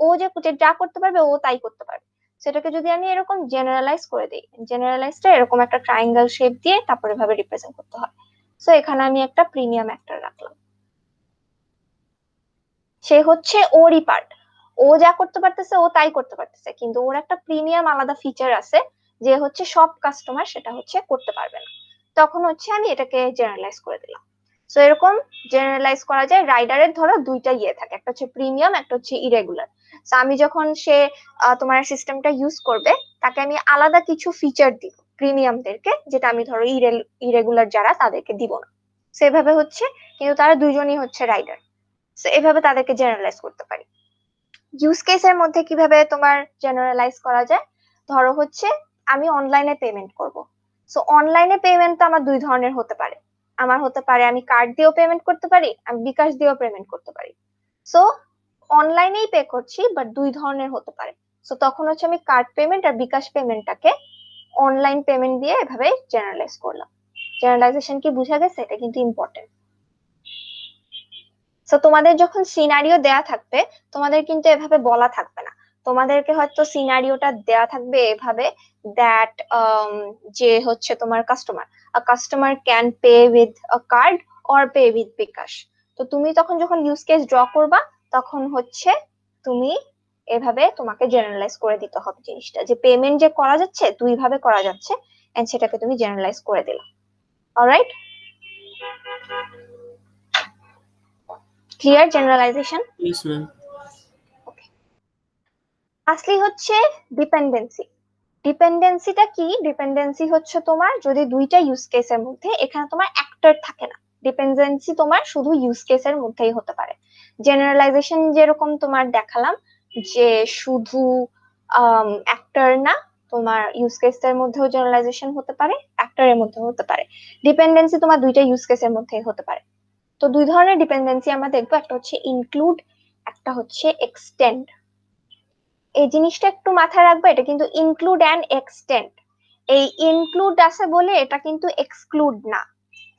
ও যে যা করতে পারবে ও তাই করতে পারবে। সেটাকে যদি আমি এরকম জেনারেলাইজ করে দিই, জেনারেলাইজটা এরকম একটা ট্রায়াঙ্গেল শেপ দিয়ে তারপরে ভাবে রিপ্রেজেন্ট করতে হয়। সো এখানে আমি একটা প্রিমিয়াম অ্যাক্টর রাখলাম, সে হচ্ছে ওরই পার্ট, ও যা করতে পারতেছে ও তাই করতে পারতেছে, কিন্তু ওর একটা প্রিমিয়াম আলাদা ফিচার আছে যে হচ্ছে সব কাস্টমার সেটা হচ্ছে করতে পারবে না। তখন হচ্ছে আমি এটাকে জেনারেলাইজ করে দিলাম। সো এরকম জেনারেলাইজ করা যায়। রাইডারের ধরো দুইটা ইয়ে থাকে, একটা হচ্ছে প্রিমিয়াম, একটা হচ্ছে ইরেগুলার। তো আমি যখন সে তোমার সিস্টেমটা ইউজ করবে তাকে আমি আলাদা কিছু ফিচার দিব প্রিমিয়ামদেরকে, যেটা আমি ধরো ইরেগুলার যারা তাদেরকে দিব না। সেভাবে হচ্ছে, কিন্তু তারা দুইজনই হচ্ছে রাইডার। তো এভাবে তাদেরকে জেনারেলাইজ করতে পারি। ইউজ কেসের মধ্যে কিভাবে তোমার জেনারেলাইজ করা যায়, ধরো হচ্ছে আমি অনলাইনে পেমেন্ট করব। সো অনলাইনে পেমেন্ট তো আমার দুই ধরনের হতে পারে। আমার হতে পারে আমি কার্ড দিয়েও পেমেন্ট করতে পারি, আমি বিকাশ দিয়েও পেমেন্ট করতে পারি। সো অনলাইনেই পে করছি, বাট দুই ধরনের হতে পারে। সো তখন হচ্ছে আমি কার্ড পেমেন্ট আর বিকাশ পেমেন্টটাকে অনলাইন পেমেন্ট দিয়ে এভাবে জেনারেলাইজ করলাম। জেনারেলাইজেশন কি বুঝা গেছে? এটা কিন্তু ইম্পর্টেন্ট। তো তোমাদের যখন সিনারিও দেয়া থাকবে, তোমাদের কিন্তু এভাবে বলা থাকবে না। তোমাদেরকে হয়তো সিনারিওটা দেয়া থাকবে এভাবে, দ্যাট যে হচ্ছে তোমার customer, a customer can pay with a card or pay with bKash. তো তুমি তখন যখন ইউজ কেস ড্র করবা তখন হচ্ছে তুমি এভাবে তোমাকে জেনারেলাইজ করে দিতে হবে জিনিসটা, যে পেমেন্ট যে করা যাচ্ছে দুই ভাবে করা যাচ্ছে, এন্ড সেটাকে তুমি জেনারেলাইজ করে দিলা। Alright, clear generalisation? Yes ma'am. আসলে হচ্ছে ডিপেন্ডেন্সি। ডিপেন্ডেন্সিটা কি? ডিপেন্ডেন্সি হচ্ছে তোমার যদি দুইটা ইউজ কেসের মধ্যে এখানে তোমার অ্যাক্টর থাকে না, ডিপেন্ডেন্সি তোমার শুধু ইউজ কেসের মধ্যেই হতে পারে। জেনারেলাইজেশন যেরকম তোমার দেখালাম যে শুধু অ্যাক্টর না, তোমার ইউজ কেসের মধ্যেও জেনারেলাইজেশন হতে পারে, অ্যাক্টরের মধ্যেও হতে পারে। ডিপেন্ডেন্সি তোমার দুইটা ইউজ কেসের মধ্যেই হতে পারে। তো দুই ধরনের ডিপেন্ডেন্সি আমরা দেখবো, একটা হচ্ছে ইনক্লুড, একটা হচ্ছে এক্সটেন্ড। এই জিনিসটা একটু মাথায় রাখবে, এটা কিন্তু ইনক্লুড অ্যান্ড এক্সটেন্ড। এই ইনক্লুড আছে বলে এটা কিন্তু এক্সক্লুড না।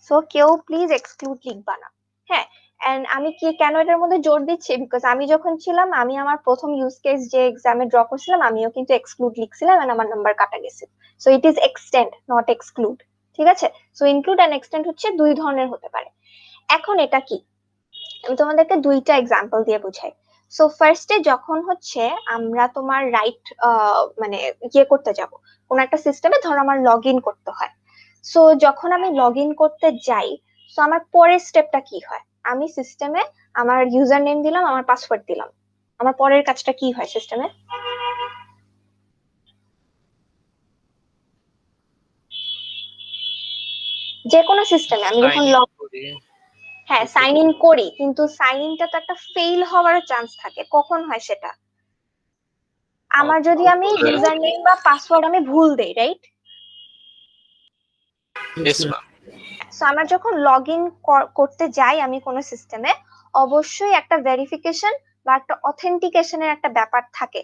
সো কেউ প্লিজ এক্সক্লুড লিখবা না। হ্যাঁ, এন্ড আমি কি কেন এটার মধ্যে জোর দিচ্ছি, বিকজ আমি যখন ছিলাম, আমি আমার প্রথম ইউজ কেস যে এক্সামে ড্র করছিলাম আমিও কিন্তু এক্সক্লুড লিখছিলাম এন্ড আমার নাম্বার কাটা গেছে। So it is extend not exclude. ঠিক আছে? সো ইনক্লুড এন্ড এক্সটেন্ড হচ্ছে দুই ধরনের হতে পারে। এখন এটা কি, আমি তোমাদেরকে দুইটা এক্সাম্পল দিয়ে বুঝাই। সো ফার্স্টে যখন হচ্ছে আমরা তোমার রাইট মানে ইয়ে করতে যাব কোন একটা সিস্টেমে, ধরো আমার লগ ইন করতে হয়। সো যখন আমি লগ ইন করতে যাই, সো আমার পরের স্টেপটা কি হয়, আমি সিস্টেমে আমার ইউজার নেম দিলাম, আমার পাসওয়ার্ড দিলাম, আমার পরের কাজটা কি হয় সিস্টেমে? যে কোনো সিস্টেমে আমি যখন লগ, হ্যাঁ সাইন ইন করি, কিন্তু সাইন ইনটা তো একটা ফেল হওয়ার চান্স থাকে, কখন হয় সেটা? আমার যদি আমি ইউজার নেম বা পাসওয়ার্ড আমি ভুল দেই, রাইট? Yes ma'am. সো আমরা যখন লগ ইন করতে যাই আমি কোনো সিস্টেমে, অবশ্যই একটা ভেরিফিকেশন বা একটা অথেন্টিকেশনের একটা ব্যাপার থাকে,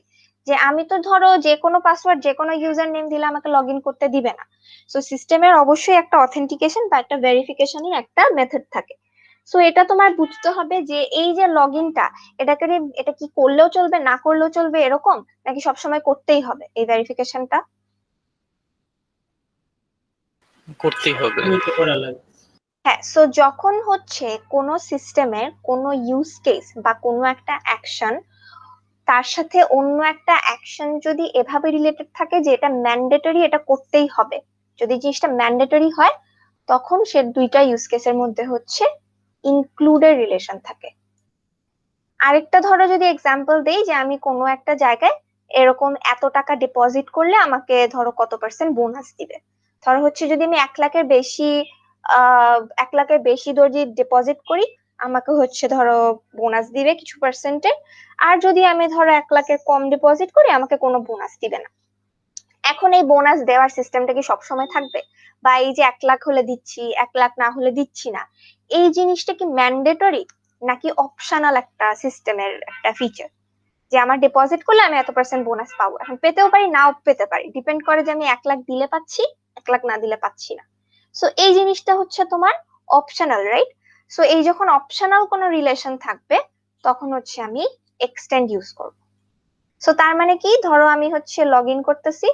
যে আমি তো ধরো যে কোনো পাসওয়ার্ড যে কোনো ইউজার নেম দিলে আমাকে লগ ইন করতে দিবে না। সো সিস্টেমের অবশ্যই একটা অথেন্টিকেশন বা একটা ভেরিফিকেশনের একটা মেথড থাকে। সো এটা তোমার বুঝতে হবে যে এই যে লগ ইনটা, এটা কি করলেও চলবে না করলেও চলবে এরকম, নাকি সবসময় করতেই হবে এই ভেরিফিকেশনটা? করতেই হবে, করা লাগবে। হ্যাঁ, সো যখন হচ্ছে কোনো সিস্টেমের কোনো ইউজ কেস বা কোনো একটা অ্যাকশন তার সাথে অন্য একটা অ্যাকশন যদি এভাবে রিলেটেড থাকে যে এটা ম্যান্ডেটরি, এটা করতেই হবে, যদি জিনিসটা ম্যান্ডেটরি হয়, তখন সে দুইটা ইউজ কেসের মধ্যে হচ্ছে ইনক্লুডেড রিলেশন থাকে। আরেকটা ধরো যদি এক্সাম্পল দেই যে আমি কোনো একটা জায়গায় এরকম এত টাকা ডিপোজিট করলে আমাকে ধরো কত পার্সেন্ট বোনাস দিবে। ধরো হচ্ছে যদি আমি 1 লাখের বেশি 1 লাখের বেশি যদি ডিপোজিট করি, আমাকে হচ্ছে ধরো বোনাস দিবে কিছু পার্সেন্টের। আর যদি আমি ধরো 1 লাখের কম ডিপোজিট করি, আমাকে কোনো বোনাস দিবে না। এখন এই বোনাস দেওয়ার সিস্টেমটা কি সবসময় থাকবে, বা এই যে 1 লাখ হলে দিচ্ছি 1 লাখ না হলে দিচ্ছি না, এই জিনিসটা কি ম্যান্ডেটরি নাকি অপশনাল একটা সিস্টেমের একটা ফিচার, যে আমার ডিপোজিট করলে আমি এত পার্সেন্ট বোনাস পাবো? এখন পেতেও পারি, নাও পেতে পারি, ডিপেন্ড করে যে আমি 1 লাখ দিলে পাচ্ছি, 1 লাখ না দিলে পাচ্ছি না। সো এই জিনিসটা হচ্ছে তোমার অপশনাল, রাইট? সো এই যখন অপশনাল কোনো রিলেশন থাকবে, তখন হচ্ছে আমি এক্সটেন্ড ইউজ করব। সো তার মানে কি, ধরো আমি হচ্ছে লগ ইন করতেছি,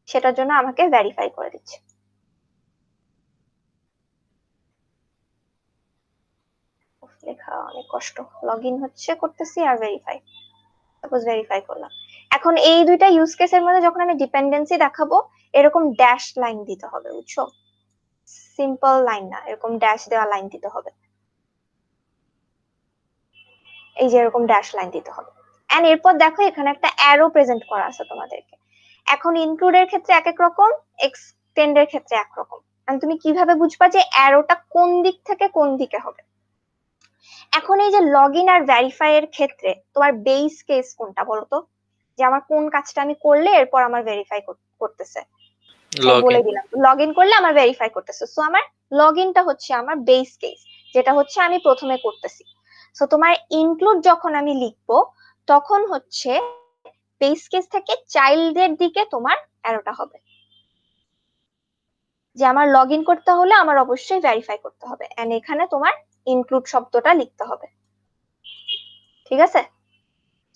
সেটার জন্য আমাকে ভেরিফাই করে দিচ্ছে। লেখা অনেক কষ্ট। লগ ইন হচ্ছে করতেছি আর ভেরিফাই, সাপোজ ভেরিফাই করলাম। এখন এই দুইটা ইউজ কেসের মধ্যে যখন আমি ডিপেন্ডেন্সি দেখাবো, এরকম ড্যাশ লাইন দিতে হবে, বুঝছো? সিম্পল লাইন না, এরকম ড্যাশ দেওয়া লাইন দিতে হবে, এই যে এরকম ড্যাশ লাইন দিতে হবে। এন্ড এরপর দেখো এখানে একটা অ্যারো প্রেজেন্ট করা আছে তোমাদেরকে। এখন ইনক্লুডের ক্ষেত্রে এক এক রকম, এক্সটেন্ডের ক্ষেত্রে একরকম। তুমি কিভাবে বুঝবা যে অ্যারোটা কোন দিক থেকে কোন দিকে হবে? এখন এই যে লগ ইন আর ভেরিফাই এর ক্ষেত্রে তোমার বেস কেস কোনটা বলো তো, যে আমার কোন কাজটা আমি করলে এরপর আমার ভেরিফাই করতেছে? বলে দিলাম, লগ ইন করলে আমার ভেরিফাই করতেছে। সো আমার লগ ইনটা হচ্ছে আমার বেস কেস, যেটা হচ্ছে আমি প্রথমে করতেছি। সো তোমার ইনক্লুড যখন আমি লিখবো, তখন হচ্ছে বেস কেস থেকে চাইল্ডের দিকে তোমার অ্যারোটা হবে, যে আমার লগ ইন করতে হলে আমার অবশ্যই ভেরিফাই করতে হবে, এন্ড এখানে তোমার ইনক্লুড শব্দটা লিখতে হবে। ঠিক আছে?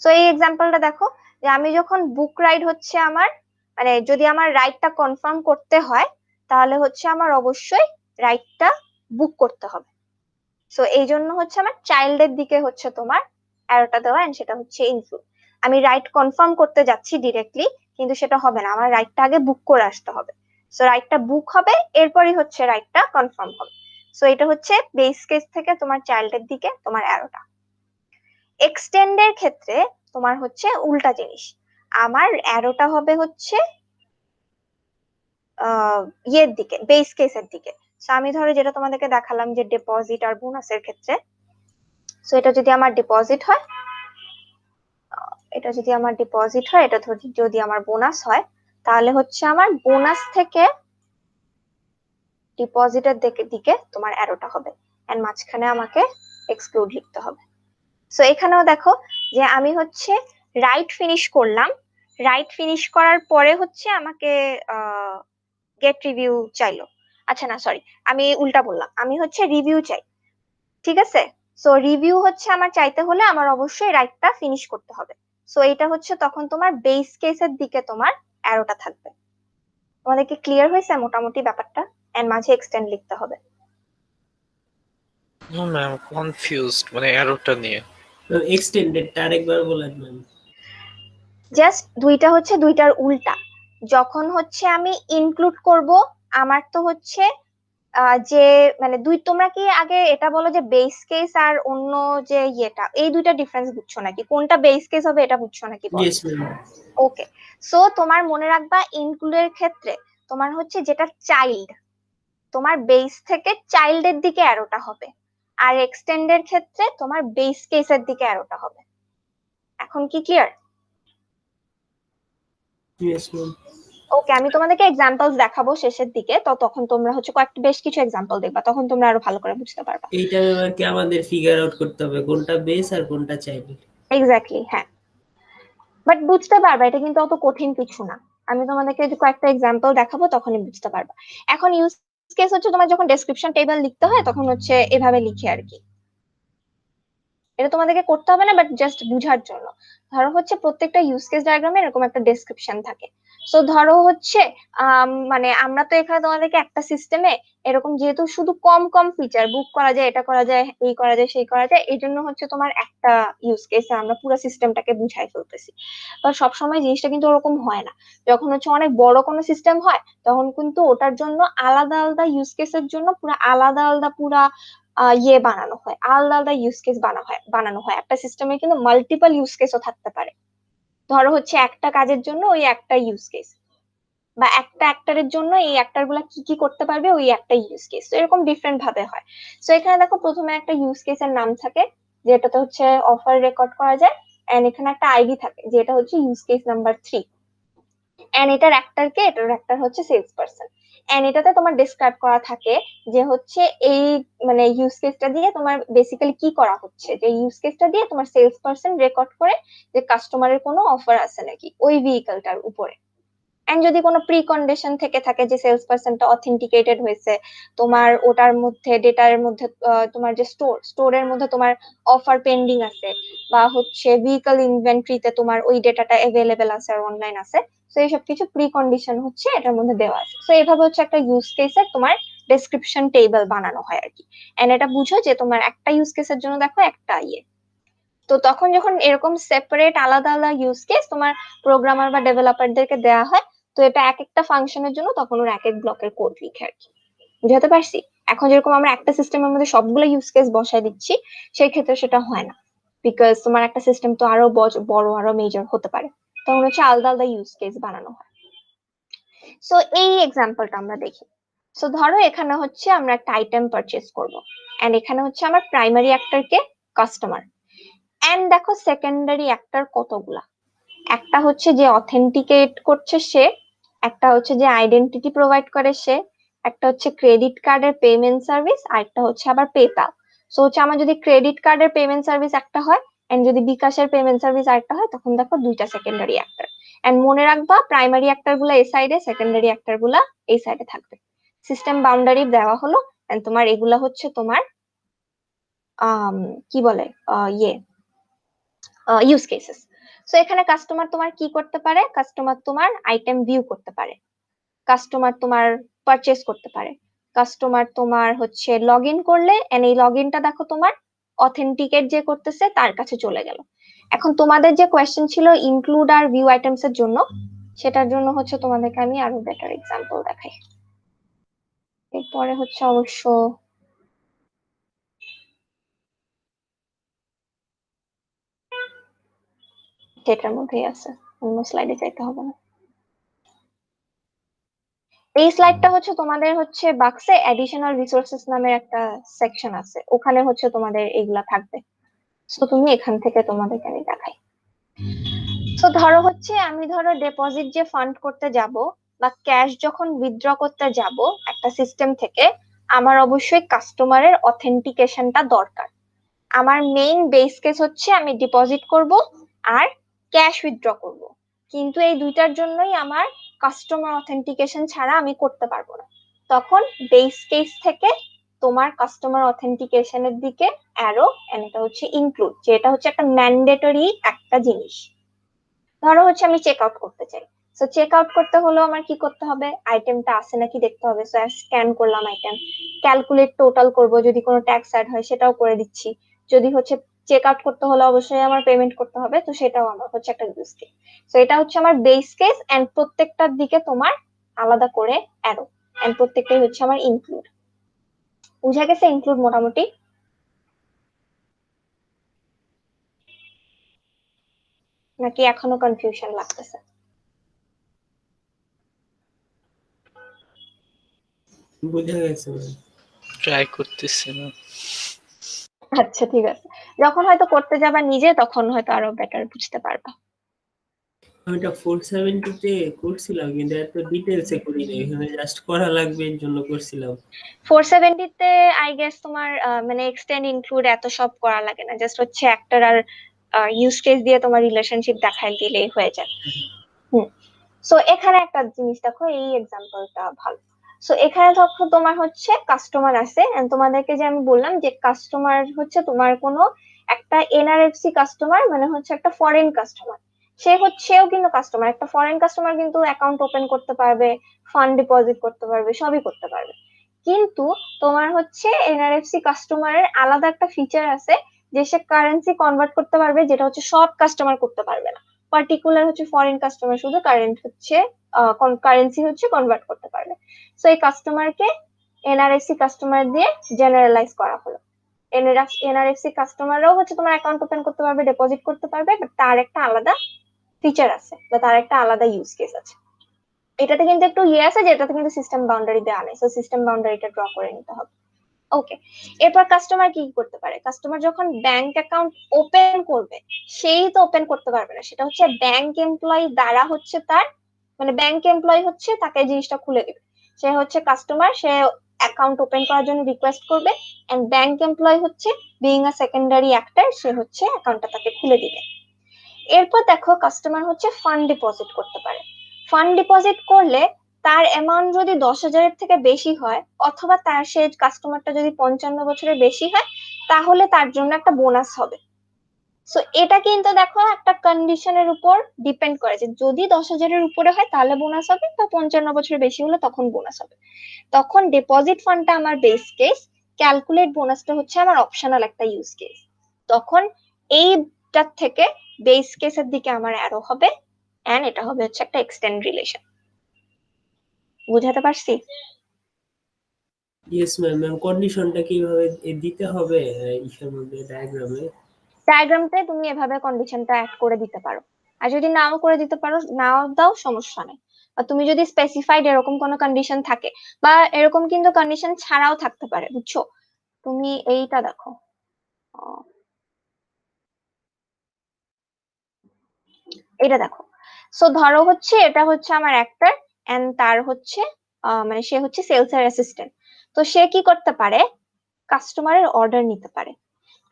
সো এই এক্সাম্পলটা দেখো, যে আমি যখন বুক রাইড হচ্ছে আমার, মানে যদি আমার রাইডটা কনফার্ম করতে হয়, তাহলে হচ্ছে আমার অবশ্যই রাইডটা বুক করতে হবে। সো এই জন্য হচ্ছে আমার চাইল্ডের দিকে হচ্ছে তোমার অ্যারোটা দেওয়া, এন্ড সেটা হচ্ছে ইনক্লুড। আমি রাইড কনফার্ম করতে যাচ্ছি ডিরেক্টলি, কিন্তু সেটা হবে না, আমার রাইডটা আগে বুক করে আসতে হবে। সো রাইডটা বুক হবে, এরপরই হচ্ছে রাইডটা কনফার্ম হবে। সো এটা হচ্ছে বেস কেস থেকে তোমার চাইল্ডের দিকে তোমার অ্যারোটা। এক্সটেন্ডের ক্ষেত্রে তোমার হচ্ছে উল্টা জিনিস, আমার অ্যারোটা হবে হচ্ছে ইয়ের দিকে, বেস কেসের দিকে। সো আমি ধরো যেটা তোমাদেরকে দেখালাম যে ডিপোজিট আর বোনাসের ক্ষেত্রে, সো এটা যদি আমার ডিপোজিট হয়, এটা যদি আমার ডিপোজিট হয়, এটা যদি আমার বোনাস হয়, তাহলে হচ্ছে আমার বোনাস থেকে ডিপোজিটের দিকে তোমার অ্যারোটা হবে, এন্ড মাঝখানে আমাকে এক্সক্লুড লিখতে হবে। সো এখানেও দেখো যে আমি হচ্ছে রাইট ফিনিশ করলাম, রাইট ফিনিশ করার পরে হচ্ছে আমাকে গেট রিভিউ চাইলো। আচ্ছা না, সরি, আমি উল্টা বললাম, আমি হচ্ছে রিভিউ চাই। ঠিক আছে? সো রিভিউ হচ্ছে আমার চাইতে হলে আমার অবশ্যই রাইটটা ফিনিশ করতে হবে। সো এটা হচ্ছে তখন তোমার বেস কেসের দিকে তোমার অ্যারোটা থাকবে। তোমাদের কি ক্লিয়ার হয়েছে মোটামুটি ব্যাপারটা? এন্ড মাঝে এক্সটেন্ড লিখতে হবে। ম্যাম কনফিউজড, মানে এররটা নিয়ে। এক্সটেন্ডেডটা আরেকবার বলেন ম্যাম। জাস্ট দুইটা হচ্ছে দুইটার উল্টা। যখন হচ্ছে আমি ইনক্লুড করব, আমার তো হচ্ছে যে মানে তোমরা কি আগে এটা বলো যে বেস কেস আর অন্য যে ইয়েটা, এই দুইটা ডিফারেন্স বুঝছো নাকি? কোনটা বেস কেস হবে এটা বুঝছো নাকি? Yes ma'am. ওকে। সো তোমার মনে রাখবা, ইনক্লুডের ক্ষেত্রে তোমার হচ্ছে যেটা চাইল্ড, তোমার বেস থেকে চাইল্ডের দিকে অ্যারোটা হবে, আর এক্সটেন্ডের ক্ষেত্রে তোমার বেস কেসের দিকে অ্যারোটা হবে। এখন কি ক্লিয়ার? Yes ma'am. ওকে, আমি তোমাদেরকে এক্সাম্পলস দেখাবো শেষের দিকে, তো তখন তোমরা হচ্ছে বেশ কিছু এক্সাম্পল দেখবা, তখন তোমরা আরো ভালো করে বুঝতে পারবা। এইটা এবার কি আমাদের ফিগার আউট করতে হবে কোনটা বেস আর কোনটা চাইল্ড? এক্স্যাক্টলি, হ্যাঁ। বাট বুঝতে পারবা, এটা কিন্তু অত কঠিন কিছু না। আমি তোমাদেরকে যে কয়েকটা এক্সাম্পল দেখাবো, তখনই বুঝতে পারবা। এখন ইউজ কেস হচ্ছে তোমার যখন ডেসক্রিপশন টেবিল লিখতে হয়, তখন হচ্ছে এভাবে লিখে আর কি। এটা তোমাদেরকে করতে হবে না, বাট জাস্ট বুঝার জন্য। ধরো হচ্ছে প্রত্যেকটা ইউজ কেস ডায়াগ্রামে এরকম একটা ডেসক্রিপশন থাকে। সো ধরো হচ্ছে মানে আমরা তো এখানে তোমাদেরকে একটা সিস্টেমে এরকম যেহেতু শুধু কম কম ফিচার বুক করা যায়, এটা করা যায়, এই করা যায়, সেই করা যায়, এই জন্য হচ্ছে তোমার একটা ইউজ কেসে আমরা পুরো সিস্টেমটাকে বুঝাই ফেলতেছি। তো সবসময় জিনিসটা কিন্তু ওরকম হয় না। যখন হচ্ছে অনেক বড় কোনো সিস্টেম হয় তখন কিন্তু ওটার জন্য আলাদা আলাদা ইউজ কেসের জন্য পুরো আলাদা আলাদা পুরা ইয়ে বানানো হয়, আলাদা আলাদা ইউজ কেস বানানো হয় একটা সিস্টেমে কিন্তু মাল্টিপল ইউজ কেসও থাকতে পারে। ধরো হচ্ছে একটা কাজের জন্য ওই একটা ইউজ কেস, বা একটা অ্যাক্টরের জন্য এই অ্যাক্টর গুলা কি কি করতে পারবে ওই একটা ইউজ কেস, তো এরকম ডিফারেন্ট ভাবে হয়। তো এখানে দেখো প্রথমে একটা ইউজ কেসের নাম থাকে যেটাতে হচ্ছে অফার রেকর্ড করা যায়, এন্ড এখানে একটা আইডি থাকে যেটা হচ্ছে ইউজ কেস নাম্বার 3, এন্ড এটার অ্যাক্টর হচ্ছে সেলস পারসন। এন্ড এটাতে তোমার ডেসক্রাইব করা থাকে যে হচ্ছে এই মানে ইউজ কেসটা দিয়ে তোমার বেসিক্যালি কি করা হচ্ছে, যে ইউজ কেসটা দিয়ে তোমার সেলস পারসন রেকর্ড করে যে কাস্টমারের কোনো অফার আছে নাকি ওই ভেহিকলটার উপরে। এন্ড যদি কোনো প্রি কন্ডিশন থেকে থাকে যে সেলস পারসনটা অথেন্টিকেটেড হয়েছে, তোমার ওটার মধ্যে ডেটার মধ্যে তোমার যে স্টোরের মধ্যে তোমার অফার পেন্ডিং আছে, বা হচ্ছে ভেহিকল ইনভেন্টরিতে তোমার ওই ডেটাটা অ্যাভেলেবেল আছে আর অনলাইন আছে, তো এইসব কিছু প্রি কন্ডিশন হচ্ছে এটার মধ্যে দেওয়া আছে। তো এইভাবে হচ্ছে একটা ইউজ কেসের তোমার ডেসক্রিপশন টেবিল বানানো হয় আর কি। এন্ড এটা বুঝো যে তোমার একটা ইউজ কেসের জন্য দেখো একটা ইয়ে। তো তখন যখন এরকম সেপারেট আলাদা আলাদা ইউজ কেস তোমার প্রোগ্রামার বা ডেভেলপারদেরকে দেওয়া হয়, তো এটা এক একটা ফাংশনের জন্য তখন ওরা এক এক ব্লকের কোড লিখে আর কি। বুঝাতে পারছি? এখন যেরকম আমরা একটা সিস্টেমের মধ্যে সবগুলো ইউজ কেস বসাই দিচ্ছি, সেই ক্ষেত্রে সেটা হয় না, বিকজ তোমার একটা সিস্টেম তো আরো বড় আরো মেজর হতে পারে, তখন হচ্ছে আলাদা আলাদা ইউজ কেস বানানো হয়। সো এই এক্সাম্পলটা আমরা দেখি। সো ধরো এখানে হচ্ছে আমরা একটা আইটেম পারচেজ করব, এন্ড এখানে হচ্ছে আমার প্রাইমারি অ্যাক্টর কে কাস্টমার, এন্ড দেখো সেকেন্ডারি অ্যাক্টর কতগুলা। একটা হচ্ছে যে অথেন্টিকেট করছে সে, একটা হচ্ছে যে আইডেন্টিটি প্রোভাইড করে সে, একটা হচ্ছে ক্রেডিট কার্ডের পেমেন্ট সার্ভিস, আর একটা হচ্ছে আবার পেপ্যাল। সো হচ্ছে আমার যদি ক্রেডিট কার্ডের পেমেন্ট সার্ভিস একটা হয় এন্ড যদি বিকাশের পেমেন্ট সার্ভিস আরেকটা হয়, তখন দেখো দুইটা সেকেন্ডারি অ্যাক্টর। এন্ড মনে রাখবা প্রাইমারি অ্যাক্টর গুলা এই সাইডে, সেকেন্ডারি অ্যাক্টর গুলা এই সাইডে থাকবে। সিস্টেম বাউন্ডারি দেওয়া হলো, এন্ড তোমার এগুলা হচ্ছে তোমার কি বলে ইয়ে ইউজ কেসেস। সো এখানে কাস্টমার তোমার কি করতে পারে, কাস্টমার তোমার আইটেম ভিউ করতে পারে, কাস্টমার তোমার পারচেস করতে পারে, কাস্টমার তোমার হচ্ছে লগ ইন করলে এন্ড এই লগ ইনটা দেখো তোমার অথেন্টিকেট যে করতেছে তার কাছে চলে গেল। এখন তোমাদের যে কোয়েশ্চেন ছিল ইনক্লুড আর ভিউ আইটেমস এর জন্য, সেটার জন্য হচ্ছে তোমাদেরকে আমি আরো বেটার এক্সাম্পল দেখাই। এরপরে হচ্ছে অবশ্য সেটার মধ্যেই আছে, অন্য স্লাইডে যাইতে হবে না। এই স্লাইডটা হচ্ছে তোমাদের হচ্ছে বাক্সে অ্যাডিশনাল রিসোর্সেস নামের একটা সেকশন আছে, ওখানে হচ্ছে তোমাদের এগুলা থাকবে। তো তুমি এখান থেকে তোমাদেরকে আমি দেখাই। তো ধরো হচ্ছে আমি ধরো ডিপোজিট যে ফান্ড করতে যাব বা ক্যাশ যখন উইথড্র করতে যাব একটা সিস্টেম থেকে, আমার অবশ্যই কাস্টমারের অথেন্টিকেশনটা দরকার। আমার মেইন বেস কেস হচ্ছে আমি ডিপোজিট করব আর ক্যাশ উইথড্র করব, কিন্তু এই দুইটার জন্যই আমার কাস্টমার অথেন্টিকেশন ছাড়া আমি করতে পারবো না। তখন বেস কেস থেকে তোমার কাস্টমার অথেন্টিকেশনের দিকে অ্যারো, এন্ড এটা হচ্ছে ইনক্লুড, যেটা হচ্ছে একটা ম্যান্ডেটরি একটা জিনিস। ধরো হচ্ছে আমি চেক আউট করতে চাই, সো চেক আউট করতে হলো আমার কি করতে হবে, আইটেমটা আছে নাকি দেখতে হবে। সো স্ক্যান করলাম আইটেম, ক্যালকুলেট টোটাল করব, যদি কোনো ট্যাক্স অ্যাড হয় সেটাও করে দিচ্ছি। যদি হচ্ছে চেক আউট করতে হলে অবশ্যই আমার পেমেন্ট করতে হবে, তো সেটাও আমার হচ্ছে একটা ইউজ কেস। সো এটা হচ্ছে আমার বেস কেস, এন্ড প্রত্যেকটার দিকে তোমার আলাদা করে অ্যারো, এন্ড প্রত্যেকটাই হচ্ছে আমার ইনক্লুড। বুঝা গেছে ইনক্লুড মোটামুটি? নাকি এখনো কনফিউশন লাগতেছে? বোঝা গেছে ম্যাম। ট্রাই করতেছি না। আচ্ছা ঠিক আছে, যখন হয়তো করতে যাবা নিজে তখন হয়তো আরো বেটার বুঝতে পারবা। ওইটা 470 তে করছিলাম কিন্তু এত ডিটেলসে করি না, এখানে জাস্ট করা লাগবে এর জন্য করছিলাম। 470 তে আই গেস তোমার মানে এক্সটেন্ড ইনক্লুড এত সব করা লাগে না, জাস্ট হচ্ছে অ্যাক্টর আর ইউজ কেস দিয়ে তোমার রিলেশনশিপ দেখাই দিলেই হয়ে যায়। হুম। সো এখানে একটা জিনিস দেখো, এই এক্সাম্পলটা ভালো। সো এখানে দেখো তোমার হচ্ছে কাস্টমার আছে, and তোমাদেরকে যে আমি বললাম যে কাস্টমার হচ্ছে তোমার কোনো একটা এনআরএফসি কাস্টমার, মানে হচ্ছে একটা ফরেন কাস্টমার, সেও কিন্তু কাস্টমার, একটা ফরেন কাস্টমার কিন্তু অ্যাকাউন্ট ওপেন করতে পারবে, ফান্ড ডিপোজিট করতে পারবে, সবই করতে পারবে। কিন্তু তোমার হচ্ছে এনআরএফসি কাস্টমারের আলাদা একটা ফিচার আছে যে সে কারেন্সি কনভার্ট করতে পারবে, যেটা হচ্ছে সব কাস্টমার করতে পারবে না। পার্টিকুলার হচ্ছে ফরেন কাস্টমার শুধু কারেন্সি হচ্ছে কনভার্ট করতে পারবে। সো এই কাস্টমারকে এনআরএফসি কাস্টমার দিয়ে জেনারেলাইজ করা হলো। এনআরএফসি কাস্টমাররাও হচ্ছে তোমার অ্যাকাউন্ট ওপেন করতে পারবে, ডিপোজিট করতে পারবে, বাট তার একটা আলাদা ফিচার আছে বা তার একটা আলাদা ইউজ কেস আছে। এটাতে কিন্তু একটু আছে, যেটাতে কিন্তু সিস্টেম বাউন্ডারি দেওয়া নেই, সো সিস্টেম বাউন্ডারিটা ড্র করে নিতে হবে। ওকে, এরপর কাস্টমার কি করতে পারে? কাস্টমার যখন ব্যাংক অ্যাকাউন্ট ওপেন করবে, সেই তো ওপেন করতে পারবে না, সেটা হচ্ছে ব্যাংক এমপ্লয়ি দ্বারা হচ্ছে তার, মানে ব্যাংক এমপ্লয়ি হচ্ছে তাকে জিনিসটা খুলে দিবে। সে হচ্ছে কাস্টমার, সে অ্যাকাউন্ট ওপেন করার জন্য রিকোয়েস্ট করবে, এন্ড ব্যাংক এমপ্লয়ি হচ্ছে বিইং আ সেকেন্ডারি অ্যাক্টর, সে হচ্ছে অ্যাকাউন্টটা তাকে খুলে দিবে। এরপর দেখো কাস্টমার হচ্ছে ফান্ড ডিপোজিট করতে পারে। ফান্ড ডিপোজিট করলে তার অ্যামাউন্ট যদি 10,000-এর থেকে বেশি হয়, অথবা তার সেই কাস্টমারটা যদি 55 বছরের বেশি হয়, তাহলে তার জন্য একটা বোনাস হবে। সো এটা কিন্তু দেখো একটা কন্ডিশনের উপর ডিপেন্ড করে, যে যদি 10,000-এর উপরে হয় তাহলে বোনাস হবে, বা 55 বছরের বেশি হলে তখন বোনাস হবে। তখন ডিপোজিট ফান্ডটা আমার বেস কেস, ক্যালকুলেট বোনাসটা হচ্ছে আমার অপশনাল একটা ইউজ কেস। তখন এইটার থেকে বেস কেসের দিকে আমার অ্যারো হবে, এন্ড এটা হবে হচ্ছে একটা এক্সটেন্ড রিলেশন। বুঝাতে পারছি? Yes ma'am. ম্যাম কন্ডিশনটা কিভাবে দিতে হবে ইসের মধ্যে, ডায়াগ্রামে? ডায়াগ্রামতে তুমি এভাবে কন্ডিশনটা অ্যাড করে দিতে পারো, আর যদি নাও করে দিতে পারো, নাও দাও, সমস্যা নেই। আর তুমি যদি স্পেসিফাইড এরকম কোনো কন্ডিশন থাকে, বা এরকম কিন্তু কন্ডিশন ছাড়াও থাকতে পারে, বুঝছো? তুমি এইটা দেখো, এটা দেখো। সো ধরো হচ্ছে এটা হচ্ছে আমার অ্যাক্টর, এন্ড তার হচ্ছে মানে সে হচ্ছে সেলস এর অ্যাসিস্ট্যান্ট। তো সে কি করতে পারে? কাস্টমারের অর্ডার নিতে পারে।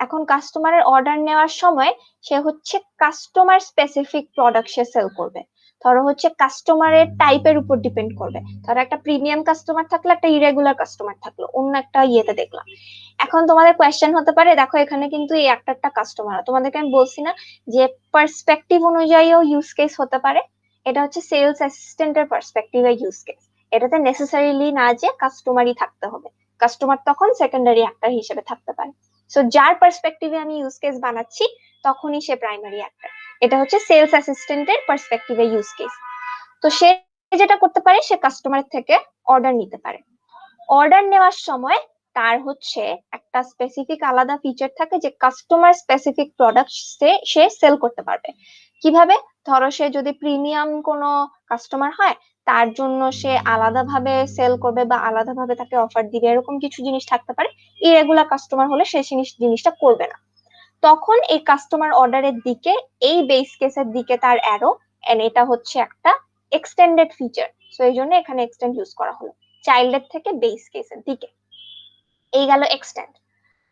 এখন কাস্টমারের অর্ডার নেওয়ার সময় সে হচ্ছে কাস্টমার স্পেসিফিক প্রোডাক্ট সে সেল করবে। ধরো হচ্ছে কাস্টমারের টাইপের উপর ডিপেন্ড করবে। ধরো একটা প্রিমিয়াম কাস্টমার থাকলো, একটা ইরেগুলার কাস্টমার থাকলো, অন্য একটা ইয়েতে দেখলাম। এখন তোমাদের কোয়েশ্চেন হতে পারে, দেখো এখানে কিন্তু এই একটা কাস্টমার, তোমাদেরকে আমি বলছি না যে পার্সপেক্টিভ অনুযায়ীও ইউজ কেস হতে পারে। এটা হচ্ছে সেলস অ্যাসিস্ট্যান্টের পার্সপেক্টিভে ইউজ কেস। এটাতে নেসেসারিলি না যে কাস্টমারই থাকতে হবে, কাস্টমার তখন সেকেন্ডারি অ্যাক্টর হিসেবে থাকতে পারে। সো যার পার্সপেক্টিভে আমি ইউজ কেস বানাচ্ছি, তখনই সে প্রাইমারি অ্যাক্টর। এটা হচ্ছে সেলস অ্যাসিস্ট্যান্টের পার্সপেক্টিভে ইউজ কেস। তো সে যেটা করতে পারে, সে কাস্টমার থেকে অর্ডার নিতে পারে। অর্ডার নেওয়ার সময় তার হচ্ছে একটা স্পেসিফিক আলাদা ফিচার থাকে, যে কাস্টমার স্পেসিফিক প্রোডাক্ট সে সেল করতে পারবে। কিভাবে? ধরো সে যদি প্রিমিয়াম কোনো কাস্টমার হয়, তার জন্য সে আলাদাভাবে সেল করবে বা আলাদাভাবে তাকে অফার দিবে, এরকম কিছু জিনিস থাকতে পারে। ইরেগুলার কাস্টমার হলে সে জিনিসটা করবে না। তখন এই কাস্টমার অর্ডারের দিকে, এই বেস কেসের দিকে তার অ্যারো, এন্ড এটা হচ্ছে একটা এক্সটেন্ডেড ফিচার, সো এই জন্য এখানে এক্সটেন্ড ইউজ করা হলো চাইল্ডের থেকে বেস কেসের দিকে। এই গেল এক্সটেন্ড।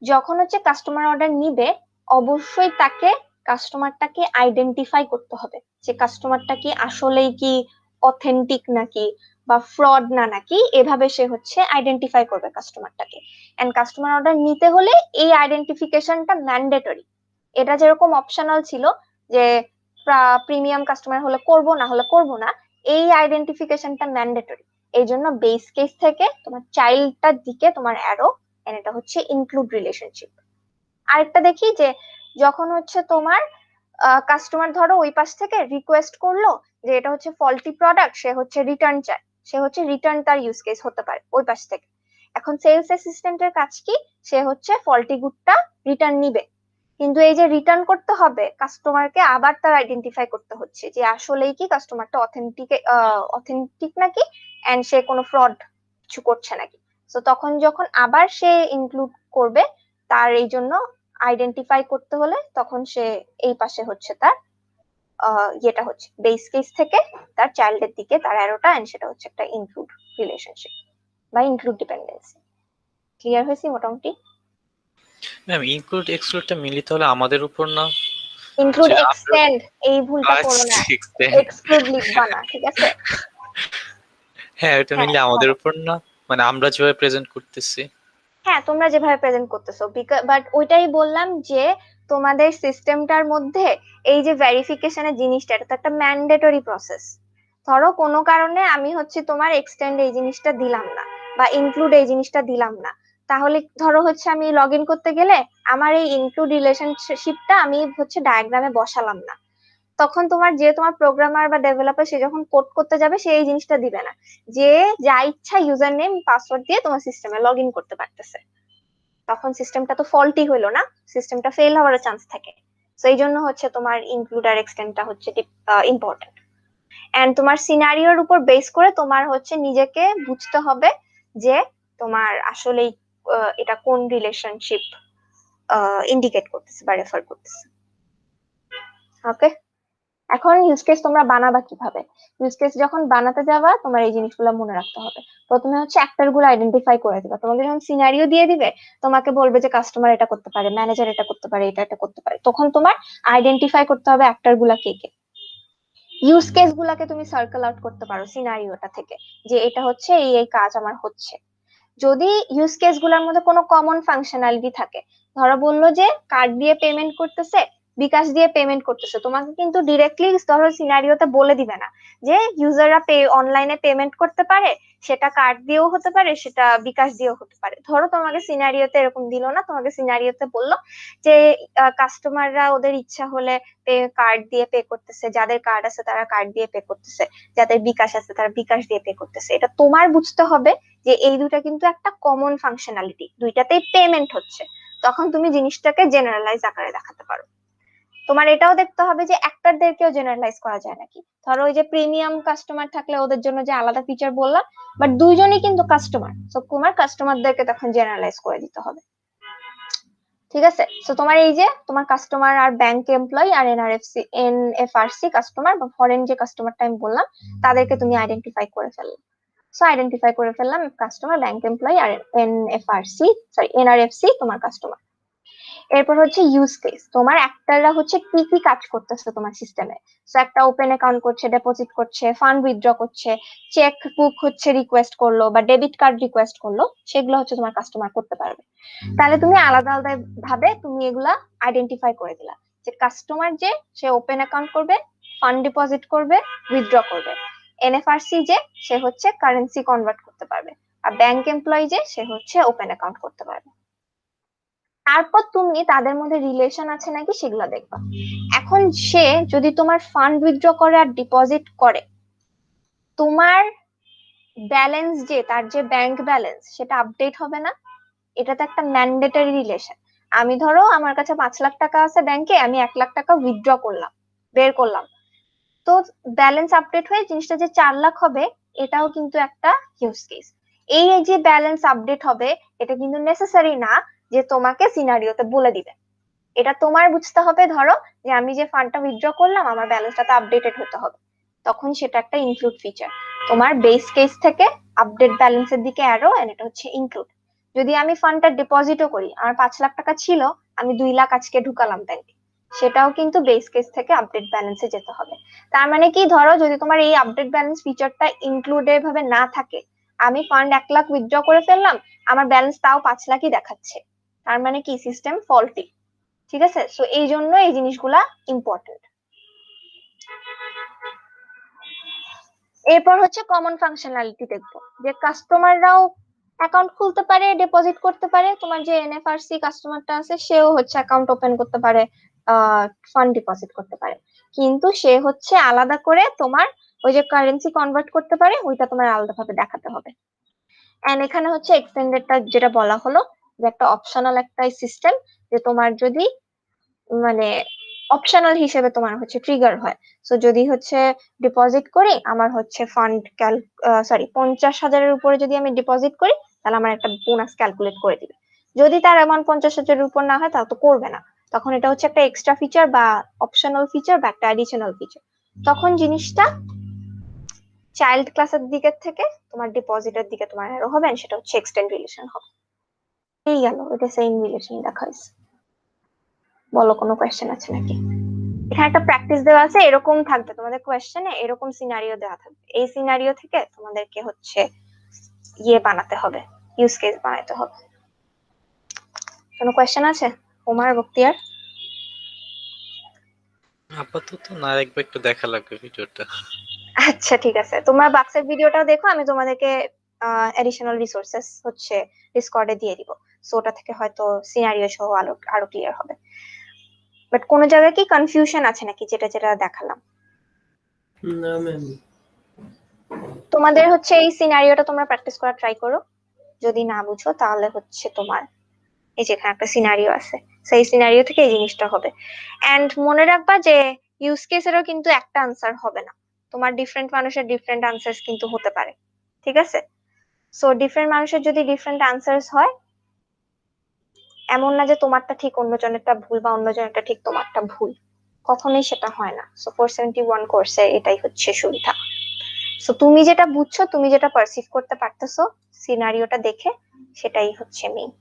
যখন হচ্ছে কাস্টমার অর্ডার নিবে, অবশ্যই তাকে কাস্টমারটাকে আইডেন্টিফাই করতে হবে, যে কাস্টমারটা কি আসলেই কি অথেন্টিক নাকি বা ফ্রড না নাকি, এভাবে সে হচ্ছে আইডেন্টিফাই করবে কাস্টমারটাকে। এন্ড কাস্টমার অর্ডার নিতে হলে এই আইডেন্টিফিকেশনটা ম্যান্ডেটরি। এটা যেরকম অপশনাল ছিল যে প্রিমিয়াম কাস্টমার হলে করব, না হলে করব না, এই আইডেন্টিফিকেশনটা ম্যান্ডেটরি। এই জন্য বেস কেস থেকে তোমার চাইল্ডটার দিকে তোমার অ্যারো, এন্ড এটা হচ্ছে ইনক্লুড রিলেশনশিপ। আরেকটা দেখি, যে যখন হচ্ছে তোমার কাস্টমার ধরো ওই পাশ থেকে রিকোয়েস্ট করলো যে এটা হচ্ছে ফল্টি প্রোডাক্ট, সে হচ্ছে রিটার্ন চায়, সে হচ্ছে রিটার্ন তার ইউজ কেস হতে পারে ওই পাশ থেকে। এখন সেলস অ্যাসিস্ট্যান্টের কাজ কি? সে হচ্ছে ফল্টি গুডটা রিটার্ন নিবে, কিন্তু এই যে রিটার্ন করতে হবে, কাস্টমারকে আবার তার আইডেন্টিফাই করতে হচ্ছে যে আসলেই কি কাস্টমারটা অথেন্টিক নাকি, এন্ড সে কোনো ফ্রড কিছু করছে নাকি। তো তখন যখন আবার সে ইনক্লুড করবে, তার এই জন্য আইডেন্টিফাই করতে হলে তখন সে এই পাশে হচ্ছে তার ইয়েটা হচ্ছে বেস কেস থেকে তার চাইল্ডের দিকে তার অ্যারোটা, এন্ড সেটা হচ্ছে একটা ইনক্লুড রিলেশনশিপ বা ইনক্লুড ডিপেন্ডেন্সি। ক্লিয়ার হয়েছে মোটামুটি? ম্যাম ইনক্লুড এক্সক্লুডটা মিলিত হলে আমাদের উপর না, ইনক্লুড যে আমরা এক্সটেন্ড, এই ভুলটা করো না, এক্সক্লুড লিখবা না, ঠিক আছে? হ্যাঁ, এটা হ্যাঁ মিললে আমাদের করো। উপর না, মানে আমরা যেভাবে প্রেজেন্ট করতেছি। হ্যাঁ, তোমরা যেভাবে প্রেজেন্ট করতেছো, বাট ওইটাই বললাম যে তোমাদের সিস্টেমটার মধ্যে এই যে ভেরিফিকেশনের জিনিসটা, এটা তো একটা ম্যান্ডেটরি প্রসেস। ধরো কোনো কারণে আমি হচ্ছে তোমার এক্সটেন্ড এই জিনিসটা দিলাম না, বা ইনক্লুড এই জিনিসটা দিলাম না, তাহলে ধরো হচ্ছে আমি লগ ইন করতে গেলে আমার এই ইনক্লুড রিলেশনশিপটা আমি হচ্ছে ডায়াগ্রামে বসালাম না, তখন তোমার প্রোগ্রামার বা ডেভেলপার সে যখন কোড করতে যাবে সে এই জিনিসটা দিবে না যে যা ইচ্ছা ইউজার নেম পাসওয়ার্ড দিয়ে তোমার সিস্টেমে লগ ইন করতে পারতেছে। তখন সিস্টেমটা তো ফল্টি হইলো না, সিস্টেমটা ফেল হওয়ার চান্স থাকে। তো এই জন্য হচ্ছে তোমার ইনক্লুড আর এক্সটেন্ডটা হচ্ছে ইম্পর্টেন্ট। এন্ড তোমার সিনারিওর উপর বেস করে তোমার হচ্ছে নিজেকে বুঝতে হবে যে তোমার আসলে এটা কোন রিলেশনশিপ ইন্ডিকেট করতেছে বা রেফার করতেছে। ওকে, এখন ইউজ কেস তোমরা বানাবা কিভাবে? ইউজ কেস যখন বানাতে যাবা তোমার এই জিনিসগুলো মনে রাখতে হবে। প্রথমে হচ্ছে অ্যাক্টর গুলো আইডেন্টিফাই করে দিবা। তোমাকে যখন সিনারিও দিয়ে দিবে, তোমাকে বলবে যে কাস্টমার এটা করতে পারে, ম্যানেজার এটা করতে পারে, এটা করতে পারে, তখন তোমার আইডেন্টিফাই করতে হবে অ্যাক্টর গুলা কে কে। ইউজ কেস গুলাকে তুমি সার্কেল আউট করতে পারো সিনারিওটা থেকে, যে এটা হচ্ছে এই এই কাজ আমার হচ্ছে। যদি ইউজ কেস গুলোর মধ্যে কোনো কমন ফাংশনালিটি থাকে, ধরো বললো যে কার্ড দিয়ে পেমেন্ট করতেছে, বিকাশ দিয়ে পেমেন্ট করতেছে, তোমাকে কিন্তু ডিরেক্টলি ধরো সিনারিওতে বলে দিবে না যে ইউজাররা অনলাইনে পেমেন্ট করতে পারে, সেটা কার্ড দিয়েও হতে পারে, সেটা বিকাশ দিয়েও হতে পারে। ধরো তোমাকে সিনারিওতে এরকম দিল না, তোমাকে সিনারিওতে বললো যে কাস্টমাররা ওদের ইচ্ছা হলে কার্ড দিয়ে পে করতেছে, যাদের কার্ড আছে তারা কার্ড দিয়ে পে করতেছে, যাদের বিকাশ আছে তারা বিকাশ দিয়ে পে করতেছে। এটা তোমার বুঝতে হবে যে এই দুটা কিন্তু একটা কমন ফাংশনালিটি, দুইটাতেই পেমেন্ট হচ্ছে। তখন তুমি জিনিসটাকে জেনারেলাইজ আকারে দেখাতে পারো। তোমার এটাও দেখতে হবে যে অ্যাক্টরদেরকেও জেনারেলাইজ করা যায় নাকি। ধরো ওই যে প্রিমিয়াম কাস্টমার থাকলে ওদের জন্য যে আলাদা ফিচার বললাম, বাট দুইজনই কিন্তু কাস্টমার, তো তোমার কাস্টমারদেরকে তখন জেনারেলাইজ করে দিতে হবে। ঠিক আছে, তো তোমার এই যে তোমার কাস্টমার আর ব্যাংক এমপ্লয়ি আর এনএফআরসি কাস্টমার বা ফরেন যে কাস্টমারটা আমি বললাম, তাদেরকে তুমি আইডেন্টিফাই করে ফেললে। সো আইডেন্টিফাই করে ফেললাম কাস্টমার, ব্যাংক এমপ্লয়ি আর এনআরএফসি তোমার কাস্টমার। এরপর হচ্ছে ইউজ কেস, তোমার অ্যাক্টররা হচ্ছে কি কি কাজ করতেছে তোমার সিস্টেমে। সো একটা ওপেন অ্যাকাউন্ট করছে, ডেপোজিট করছে, ফান্ড উইথড্র করছে, চেক বুক হচ্ছে রিকোয়েস্ট করলো বা ডেবিট কার্ড রিকোয়েস্ট করলো, সেগুলো হচ্ছে তোমার কাস্টমার করতে পারবে। তাহলে তুমি আলাদা আলাদা ভাবে তুমি এগুলা আইডেন্টিফাই করে দিলা যে কাস্টমার যে সে ওপেন অ্যাকাউন্ট করবে, ফান্ড ডিপোজিট করবে, উইথড্র করবে। এনএফআরসি যে সে হচ্ছে কারেন্সি কনভার্ট করতে পারবে, আর ব্যাংক এমপ্লয়ি যে সে হচ্ছে ওপেন অ্যাকাউন্ট করতে পারবে। তারপর তুমি তাদের মধ্যে রিলেশন আছে নাকি সেগুলো দেখবা। এখন সে যদি তোমার ফান্ড উইথড্র করে আর ডিপোজিট করে, তোমার ব্যালেন্স যে তার যে ব্যাংক ব্যালেন্স সেটা আপডেট হবে না? এটা তো একটা ম্যান্ডেটরি রিলেশন। আমি ধরো আমার কাছে 5 লাখ টাকা আছে ব্যাংকে, আমি 1 লাখ টাকা উইথড্র করলাম, বের করলাম, তো ব্যালেন্স আপডেট হয়ে জিনিসটা যে 4 লাখ হবে, এটাও কিন্তু একটা ইউজ কেস। এই যে ব্যালেন্স আপডেট হবে, এটা কিন্তু নেসেসারি না যে তোমাকে সিনারিওতে বলে দিবে। এটা তোমার বুঝতে হবে, ধরো যে আমি যে ফান্ডটা উইথড্র করলাম আমার ব্যালেন্সটা তো আপডেটেড হতে হবে, তখন সেটা একটা ইনক্লুড ফিচার। তোমার বেস কেস থেকে আপডেট ব্যালেন্সের দিকে অ্যারো, এন্ড এটা হচ্ছে ইনক্লুড। যদি আমি ফান্ডটা ডিপোজিটও করি, আমার 5 লাখ টাকা ছিল, আমি 2 লাখ আজকে ঢুকালাম ব্যাংকে, সেটাও কিন্তু বেস কেস থেকে আপডেট ব্যালেন্সে যেতে হবে। তার মানে কি, ধরো যদি তোমার এই আপডেট ব্যালেন্স ফিচারটা ইনক্লুডেড ভাবে না থাকে, আমি ফান্ড 1 লাখ উইথড্র করে ফেললাম, আমার ব্যালেন্স তাও 5 লাখই দেখাচ্ছে, তার মানে কি সিস্টেম ফল্টি। ঠিক আছে, সো এই জন্য এই জিনিসগুলা ইম্পর্টেন্ট। এরপর হচ্ছে কমন ফাংশনালিটি দেখবো, যে কাস্টমাররাও অ্যাকাউন্ট খুলতে পারে, ডিপোজিট করতে পারে, তোমার যে এনএফআরসি কাস্টমারটা আছে সেও হচ্ছে অ্যাকাউন্ট ওপেন করতে পারে, ফান্ড ডিপোজিট করতে পারে, কিন্তু সে হচ্ছে আলাদা করে তোমার ওই যে কারেন্সি কনভার্ট করতে পারে, ওইটা তোমার আলাদাভাবে দেখাতে হবে। এন্ড এখানে হচ্ছে এক্সটেন্ডেডটা যেটা বলা হলো, যে একটা অপশনাল একটা সিস্টেম, যে তোমার যদি মানে অপশনাল হিসেবে তোমার হচ্ছে ট্রিগার হয়। সো যদি হচ্ছে ডিপোজিট করি, আমার হচ্ছে ফান্ড 50,000-এর উপরে যদি আমি ডিপোজিট করি, তাহলে আমার একটা বোনাস ক্যালকুলেট করে দিবে। যদি তার অ্যামাউন্ট 50,000-এর উপর না হয় তাহলে তো করবে না, তখন এটা হচ্ছে একটা এক্সট্রা ফিচার বা অপশনাল ফিচার বা একটা অ্যাডিশনাল ফিচার। তখন জিনিসটা চাইল্ড ক্লাসের দিকের থেকে তোমার ডিপোজিটের দিকে তোমার অ্যারো হবে, and সেটা হচ্ছে এক্সটেন্ড রিলেশন হবে। এই গেল, এটা সেম রিলেশন দেখা হয়েছে। বলো, কোনো কোয়েশ্চেন আছে নাকি? এখানে একটা প্র্যাকটিস দেওয়া আছে, এরকম থাকবে তোমাদের কোয়েশ্চেনে, এরকম সিনারিও দেওয়া থাকবে, এই সিনারিও থেকে তোমাদেরকে হচ্ছে ইয়ে বানাতে হবে, ইউজ কেস বানাতে হবে। কোনো কোয়েশ্চেন আছে ওমার বক্তিয়ার? আপাতত না, একবার একটু দেখা লাগবে ভিডিওটা। আচ্ছা ঠিক আছে, তোমরা বাক্সের ভিডিওটাও দেখো, আমি তোমাদেরকে এডিশনাল রিসোর্সেস হচ্ছে ডিসকর্ডে দিয়ে দিব, সো ওটা থেকে হয়তো সিনারিও সহ আরো আরো ক্লিয়ার হবে। বাট কোন জায়গায় কি কনফিউশন আছে নাকি যেটা যেটা দেখালাম? না ম্যাম। তোমাদের হচ্ছে এই সিনারিওটা তোমরা প্র্যাকটিস করা ট্রাই করো, যদি না বুঝো তাহলে হচ্ছে তোমার এই যে এখানে একটা সিনারিও আছে, সেই সিনারিও থেকে এই জিনিসটা হবে। এন্ড মনে রাখবা যে ইউজ কেসেরও কিন্তু একটা আনসার হবে না, তোমার ডিফারেন্ট মানুষের ডিফারেন্ট আনসার্স কিন্তু হতে পারে, ঠিক আছে? সো ডিফারেন্ট মানুষের যদি ডিফারেন্ট আনসার্স হয়, এমন না যে তোমারটা ঠিক অন্যজনেরটা ভুল বা অন্যজনেরটা ঠিক তোমারটা ভুল, কখনোই সেটা হয় না। সো 471 কোর্সে এটাই হচ্ছে সুবিধা। সো তুমি যেটা বুঝছো, তুমি যেটা পারসিভ করতে পারতেছো সিনারিওটা দেখে, সেটাই হচ্ছে মেইন।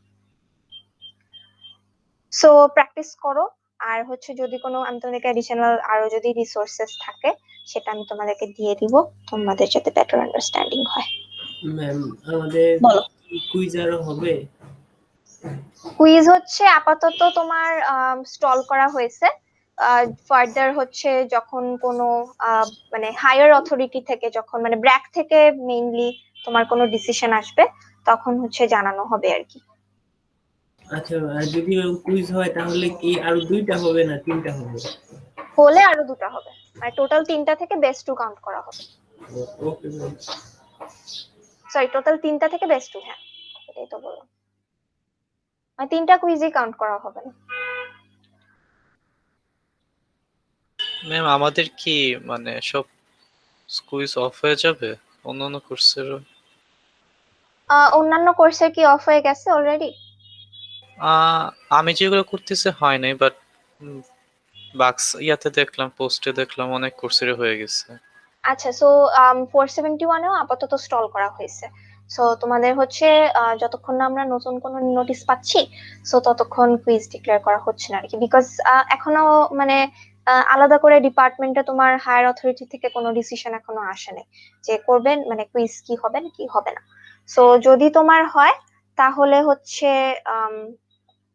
সো প্র্যাকটিস করো। আর হচ্ছে যদি কোনো আমি তোমাদেরকে অ্যাডিশনাল আরো যদি রিসোর্সেস থাকে সেটা আমি তোমাদেরকে দিয়ে দিব, তোমাদের যাতে বেটার আন্ডারস্ট্যান্ডিং হয়। ম্যাম আমাদের বলো। কুইজ আরো হবে? কুইজ হচ্ছে আপাতত তোমার স্টল করা হয়েছে, ফার্দার হচ্ছে যখন কোনো মানে হায়ার অথরিটি থেকে, যখন মানে ব্র্যাক থেকে মেইনলি তোমার কোনো ডিসিশন আসবে, তখন হচ্ছে জানানো হবে আর কি। আচ্ছা, আর যদি কুইজ হয় তাহলে কি আরো 2টা হবে না 3টা হবে? হলে আরো দুটো হবে, মানে টোটাল 3টা থেকে বেস্ট 2 কাউন্ট করা হবে। Okay ma'am. সরি, টোটাল 3টা থেকে বেস্ট 2, হ্যাঁ এটাই তো বললাম, মানে 3টা কুইজই কাউন্ট করা হবে না। ম্যাম আমাদের কি মানে সব কুইজ অফ হয়ে যাবে অন্যান্য কোর্সেরও? অন্যান্য কোর্সের কি অফ হয়ে গেছে অলরেডি? আমি যেগুলো করতেছি হয় নাই, বাট বাক্স ইয়াতে দেখলাম, পোস্টে দেখলাম অনেক কোর্সেরই হয়ে গেছে। আচ্ছা, সো 471এও আপাতত স্টল করা হয়েছে। সো তোমাদের হচ্ছে যতক্ষণ না আমরা নতুন কোনো নোটিশ পাচ্ছি, সো ততক্ষণ কুইজ ডিক্লেয়ার করা হচ্ছে না আর কি, বিকজ এখনো মানে আলাদা করে ডিপার্টমেন্টে তোমার হায়ার অথরিটি থেকে কোনো ডিসিশন এখনো আসেনি যে করবেন মানে কুইজ কি হবে না কি হবে না। সো যদি তোমার হয় তাহলে হচ্ছে